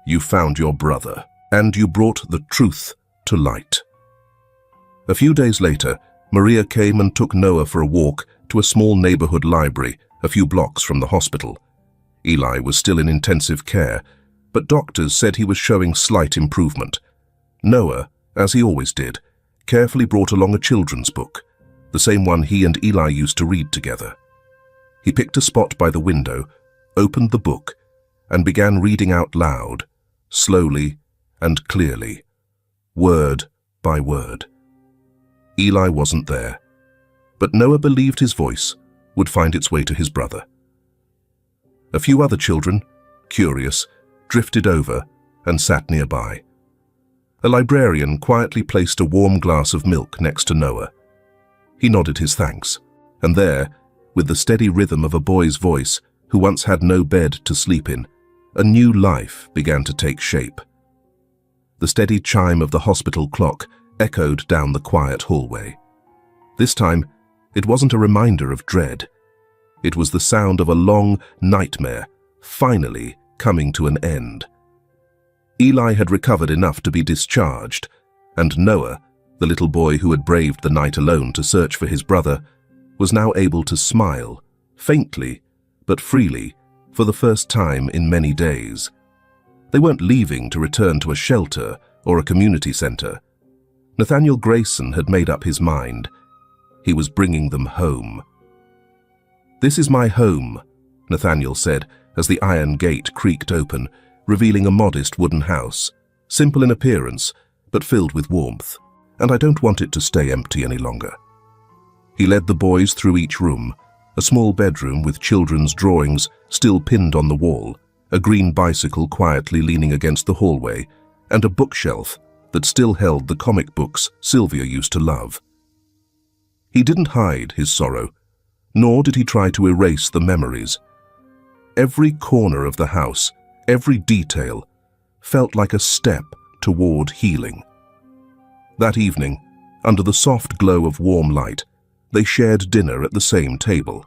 You found your brother, and you brought the truth to light." A few days later, Maria came and took Noah for a walk to a small neighborhood library a few blocks from the hospital. Eli was still in intensive care, but doctors said he was showing slight improvement. Noah, as he always did, carefully brought along a children's book, the same one he and Eli used to read together. He picked a spot by the window, opened the book, and began reading out loud, slowly and clearly, word by word. Eli wasn't there, but Noah believed his voice would find its way to his brother. A few other children, curious, drifted over and sat nearby. A librarian quietly placed a warm glass of milk next to Noah. He nodded his thanks, and there, with the steady rhythm of a boy's voice who once had no bed to sleep in, a new life began to take shape. The steady chime of the hospital clock echoed down the quiet hallway. This time, it wasn't a reminder of dread. It was the sound of a long nightmare finally coming to an end. Eli had recovered enough to be discharged, and Noah, The little boy who had braved the night alone to search for his brother was now able to smile, faintly but freely, for the first time in many days. They weren't leaving to return to a shelter or a community center. Nathaniel Grayson had made up his mind. He was bringing them home. "This is my home," Nathaniel said as the iron gate creaked open, revealing a modest wooden house, simple in appearance but filled with warmth, "and I don't want it to stay empty any longer." He led the boys through each room, a small bedroom with children's drawings still pinned on the wall, a green bicycle quietly leaning against the hallway, and a bookshelf that still held the comic books Sylvia used to love. He didn't hide his sorrow, nor did he try to erase the memories. Every corner of the house, every detail, felt like a step toward healing. That evening, under the soft glow of warm light, they shared dinner at the same table.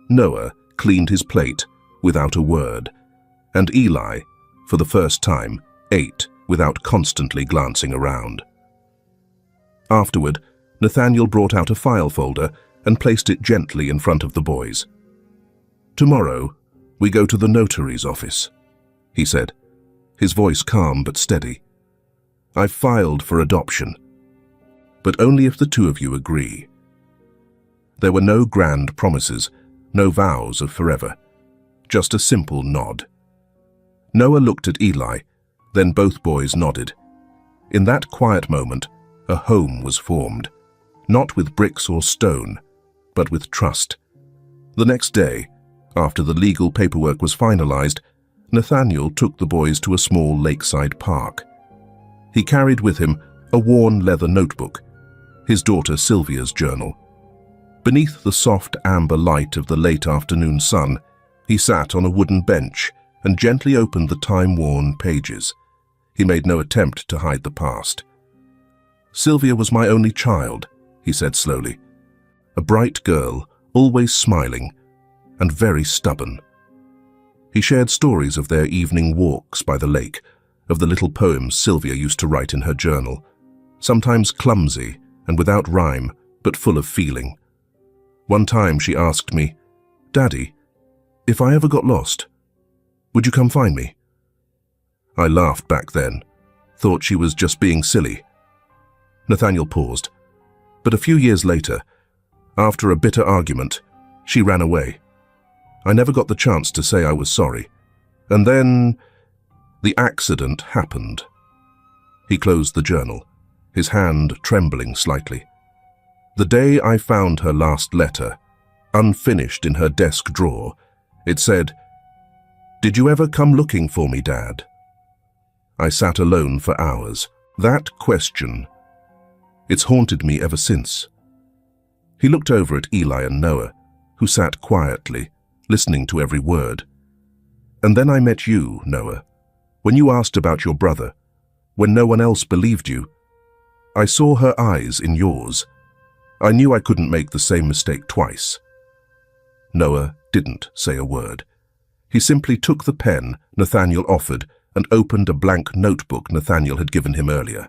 Noah cleaned his plate without a word, and Eli, for the first time, ate without constantly glancing around. Afterward, Nathaniel brought out a file folder and placed it gently in front of the boys. "Tomorrow, we go to the notary's office," he said, his voice calm but steady. "I've filed for adoption, but only if the two of you agree." There were no grand promises, no vows of forever, just a simple nod. Noah looked at Eli, then both boys nodded. In that quiet moment, a home was formed, not with bricks or stone, but with trust. The next day, after the legal paperwork was finalized, Nathaniel took the boys to a small lakeside park. He carried with him a worn leather notebook, his daughter Sylvia's journal. Beneath the soft amber light of the late afternoon sun, he sat on a wooden bench and gently opened the time-worn pages. He made no attempt to hide the past. "Sylvia was my only child," he said slowly. "A bright girl, always smiling, and very stubborn." He shared stories of their evening walks by the lake, of the little poems Sylvia used to write in her journal, sometimes clumsy and without rhyme, but full of feeling. One time she asked me, "Daddy, if I ever got lost, would you come find me?" I laughed back then, thought she was just being silly. Nathaniel paused, but a few years later, after a bitter argument, she ran away. I never got the chance to say I was sorry. And then the accident happened. He closed the journal, his hand trembling slightly. The day I found her last letter, unfinished in her desk drawer, it said, "Did you ever come looking for me, Dad?" I sat alone for hours. That question, it's haunted me ever since. He looked over at Eli and Noah, who sat quietly, listening to every word. "And then I met you, Noah. When you asked about your brother, when no one else believed you, I saw her eyes in yours. I knew I couldn't make the same mistake twice." Noah didn't say a word. He simply took the pen Nathaniel offered and opened a blank notebook Nathaniel had given him earlier.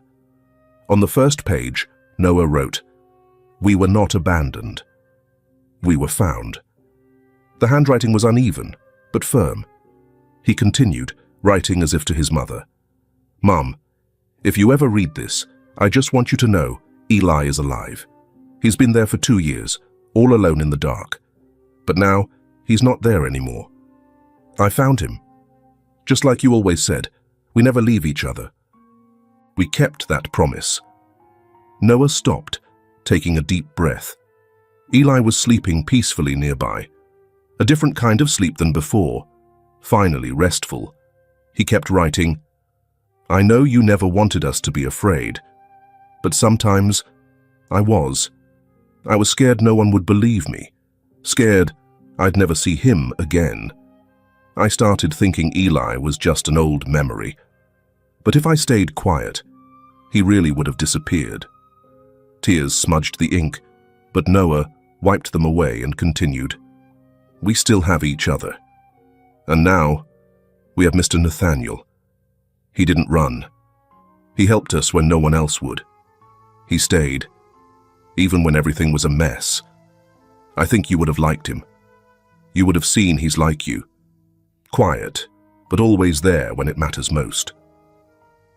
On the first page, Noah wrote, "We were not abandoned. We were found." The handwriting was uneven, but firm. He continued, writing as if to his mother, "Mom, if you ever read this, I just want you to know Eli is alive. He's been there for 2 years, all alone in the dark. But now, he's not there anymore. I found him. Just like you always said, we never leave each other." We kept that promise. Noah stopped, taking a deep breath. Eli was sleeping peacefully nearby. A different kind of sleep than before, finally restful. He kept writing, "I know you never wanted us to be afraid, but sometimes I was. I was scared no one would believe me, scared I'd never see him again. I started thinking Eli was just an old memory. But if I stayed quiet, he really would have disappeared." Tears smudged the ink, but Noah wiped them away and continued, "We still have each other. And now, we have Mr. Nathaniel. He didn't run. He helped us when no one else would. He stayed, even when everything was a mess. I think you would have liked him. You would have seen he's like you. Quiet, but always there when it matters most.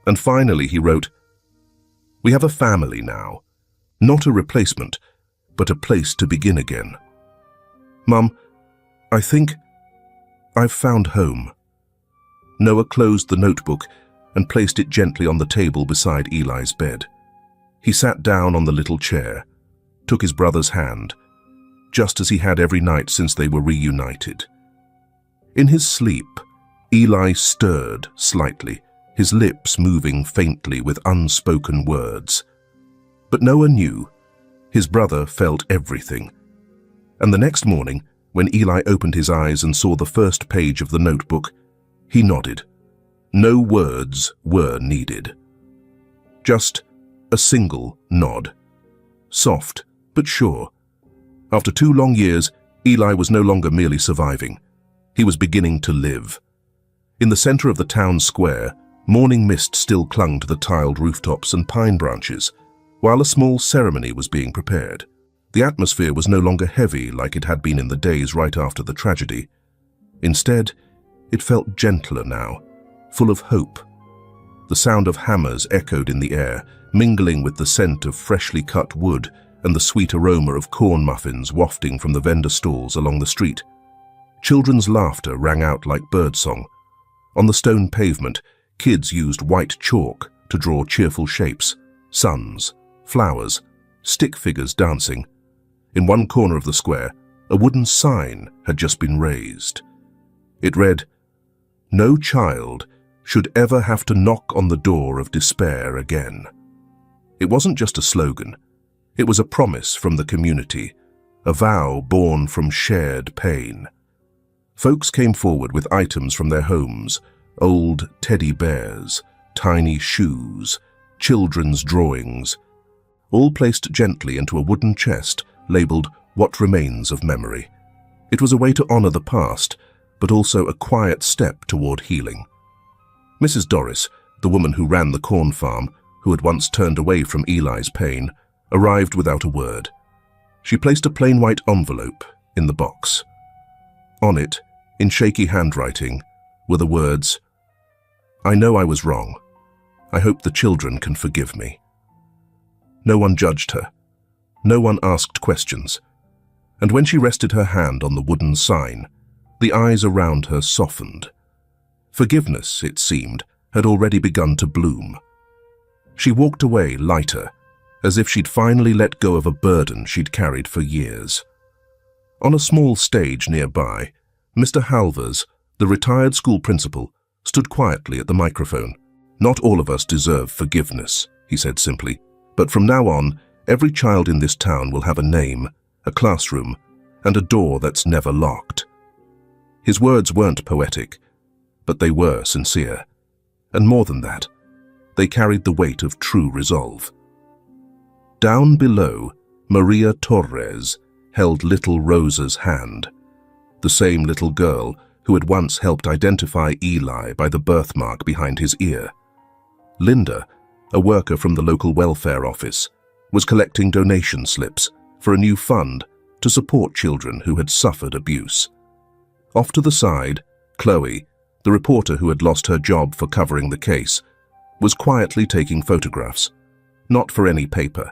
And finally he wrote, "We have a family now. Not a replacement, but a place to begin again. Mum, I think I've found home." Noah closed the notebook and placed it gently on the table beside Eli's bed. He sat down on the little chair, took his brother's hand, just as he had every night since they were reunited. In his sleep, Eli stirred slightly, his lips moving faintly with unspoken words. But Noah knew. His brother felt everything. And the next morning, when Eli opened his eyes and saw the first page of the notebook, he nodded. No words were needed. Just a single nod. Soft, but sure. After 2 long years, Eli was no longer merely surviving. He was beginning to live. In the center of the town square, morning mist still clung to the tiled rooftops and pine branches, while a small ceremony was being prepared. The atmosphere was no longer heavy like it had been in the days right after the tragedy. Instead, it felt gentler now, full of hope. The sound of hammers echoed in the air, mingling with the scent of freshly cut wood and the sweet aroma of corn muffins wafting from the vendor stalls along the street. Children's laughter rang out like birdsong. On the stone pavement, kids used white chalk to draw cheerful shapes, suns, flowers, stick figures dancing. In one corner of the square, a wooden sign had just been raised. It read, "No child should ever have to knock on the door of despair again." It wasn't just a slogan. It was a promise from the community, a vow born from shared pain. Folks came forward with items from their homes, old teddy bears, tiny shoes, children's drawings, all placed gently into a wooden chest labeled "What Remains of Memory." It was a way to honor the past, but also a quiet step toward healing. Mrs. Doris, the woman who ran the corn farm, who had once turned away from Eli's pain, arrived without a word. She placed a plain white envelope in the box. On it, in shaky handwriting, were the words, "I know I was wrong. I hope the children can forgive me." No one judged her. No one asked questions. And when she rested her hand on the wooden sign, the eyes around her softened. Forgiveness, it seemed, had already begun to bloom. She walked away lighter, as if she'd finally let go of a burden she'd carried for years. On a small stage nearby, Mr. Halvers, the retired school principal, stood quietly at the microphone. "Not all of us deserve forgiveness," he said simply, "but from now on, every child in this town will have a name, a classroom, and a door that's never locked." His words weren't poetic, but they were sincere. And more than that, they carried the weight of true resolve. Down below, Maria Torres held little Rosa's hand, the same little girl who had once helped identify Eli by the birthmark behind his ear. Linda, a worker from the local welfare office, was collecting donation slips for a new fund to support children who had suffered abuse. Off to the side, Chloe, the reporter who had lost her job for covering the case, was quietly taking photographs, not for any paper.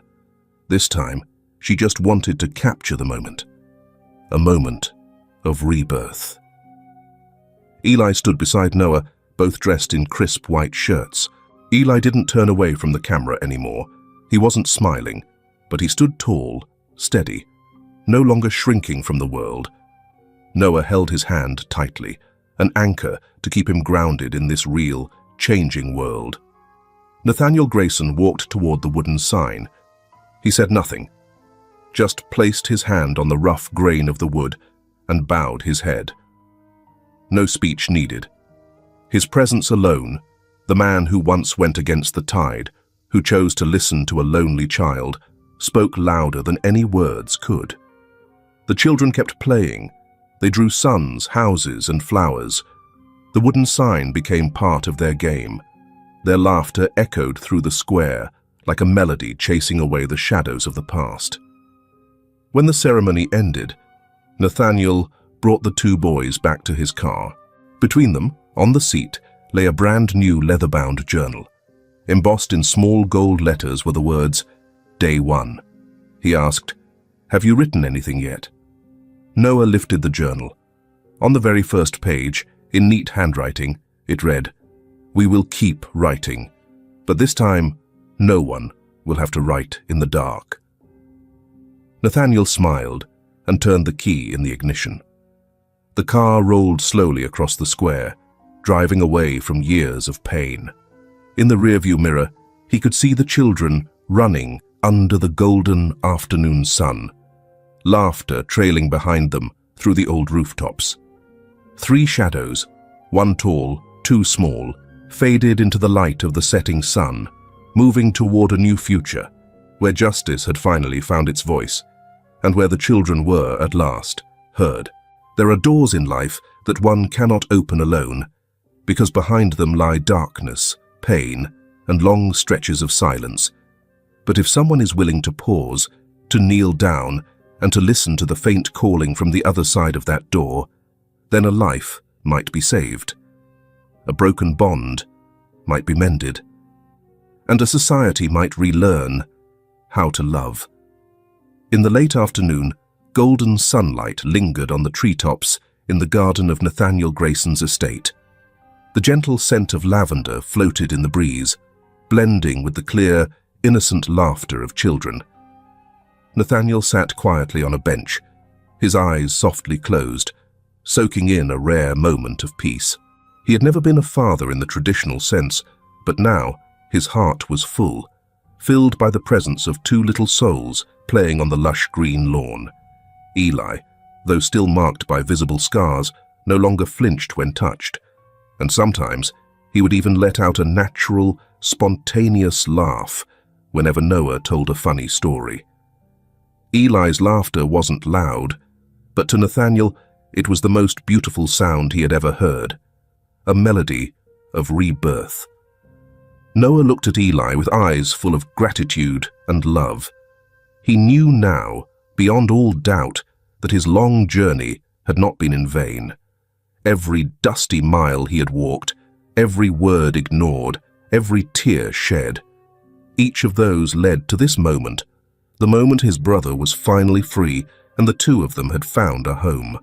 This time, she just wanted to capture the moment. A moment of rebirth. Eli stood beside Noah, both dressed in crisp white shirts. Eli didn't turn away from the camera anymore. He wasn't smiling, but he stood tall, steady, no longer shrinking from the world. Noah held his hand tightly, an anchor to keep him grounded in this real, changing world. Nathaniel Grayson walked toward the wooden sign. He said nothing, just placed his hand on the rough grain of the wood and bowed his head. No speech needed. His presence alone, the man who once went against the tide, who chose to listen to a lonely child, spoke louder than any words could. The children kept playing. They drew suns, houses, and flowers. The wooden sign became part of their game. Their laughter echoed through the square, like a melody chasing away the shadows of the past. When the ceremony ended, Nathaniel brought the two boys back to his car. Between them, on the seat, lay a brand new leather-bound journal. Embossed in small gold letters were the words, "Day 1. He asked, "Have you written anything yet?" Noah lifted the journal. On the very first page, in neat handwriting, it read, "We will keep writing, but this time, no one will have to write in the dark." Nathaniel smiled and turned the key in the ignition. The car rolled slowly across the square, driving away from years of pain. In the rearview mirror, he could see the children running under the golden afternoon sun, laughter trailing behind them through the old rooftops. 3 shadows, one tall, 2 small, faded into the light of the setting sun, moving toward a new future, where justice had finally found its voice, and where the children were, at last, heard. There are doors in life that one cannot open alone, because behind them lie darkness, pain, and long stretches of silence. But if someone is willing to pause, to kneel down, and to listen to the faint calling from the other side of that door, then a life might be saved. A broken bond might be mended, and a society might relearn how to love. In the late afternoon, golden sunlight lingered on the treetops in the garden of Nathaniel Grayson's estate. The gentle scent of lavender floated in the breeze, blending with the clear, innocent laughter of children. Nathaniel sat quietly on a bench, his eyes softly closed, soaking in a rare moment of peace. He had never been a father in the traditional sense, but now his heart was full, filled by the presence of 2 little souls playing on the lush green lawn. Eli, though still marked by visible scars, no longer flinched when touched, and sometimes he would even let out a natural, spontaneous laugh whenever Noah told a funny story. Eli's laughter wasn't loud, but to Nathaniel it was the most beautiful sound he had ever heard, a melody of rebirth. Noah looked at Eli with eyes full of gratitude and love. He knew now, beyond all doubt, that his long journey had not been in vain. Every dusty mile he had walked, every word ignored, every tear shed, each of those led to this moment, the moment his brother was finally free and the 2 of them had found a home.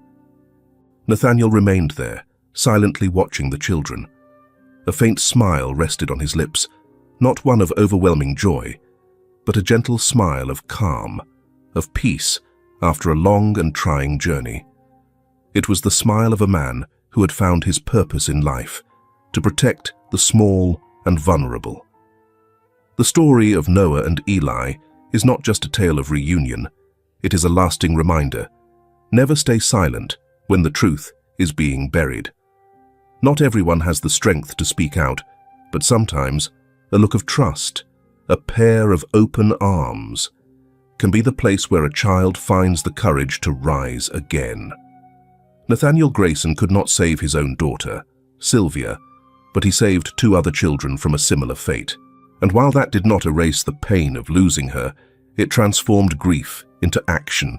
Nathaniel remained there, silently watching the children. A faint smile rested on his lips, not one of overwhelming joy, but a gentle smile of calm, of peace after a long and trying journey. It was the smile of a man who had found his purpose in life, to protect the small and vulnerable. The story of Noah and Eli is not just a tale of reunion, it is a lasting reminder. Never stay silent when the truth is being buried. Not everyone has the strength to speak out, but sometimes a look of trust, a pair of open arms, can be the place where a child finds the courage to rise again. Nathaniel Grayson could not save his own daughter, Sylvia, but he saved 2 other children from a similar fate. And while that did not erase the pain of losing her, it transformed grief into action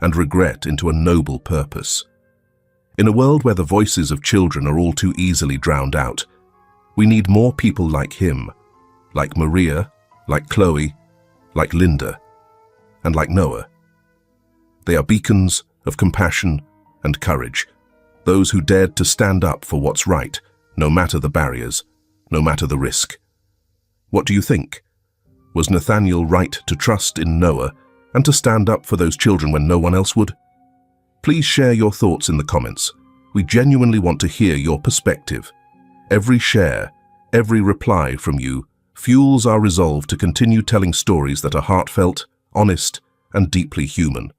and regret into a noble purpose. In a world where the voices of children are all too easily drowned out, we need more people like him, like Maria, like Chloe, like Linda, and like Noah. They are beacons of compassion and courage, those who dared to stand up for what's right, no matter the barriers, no matter the risk. What do you think? Was Nathaniel right to trust in Noah and to stand up for those children when no one else would? Please share your thoughts in the comments. We genuinely want to hear your perspective. Every share, every reply from you fuels our resolve to continue telling stories that are heartfelt, honest, and deeply human.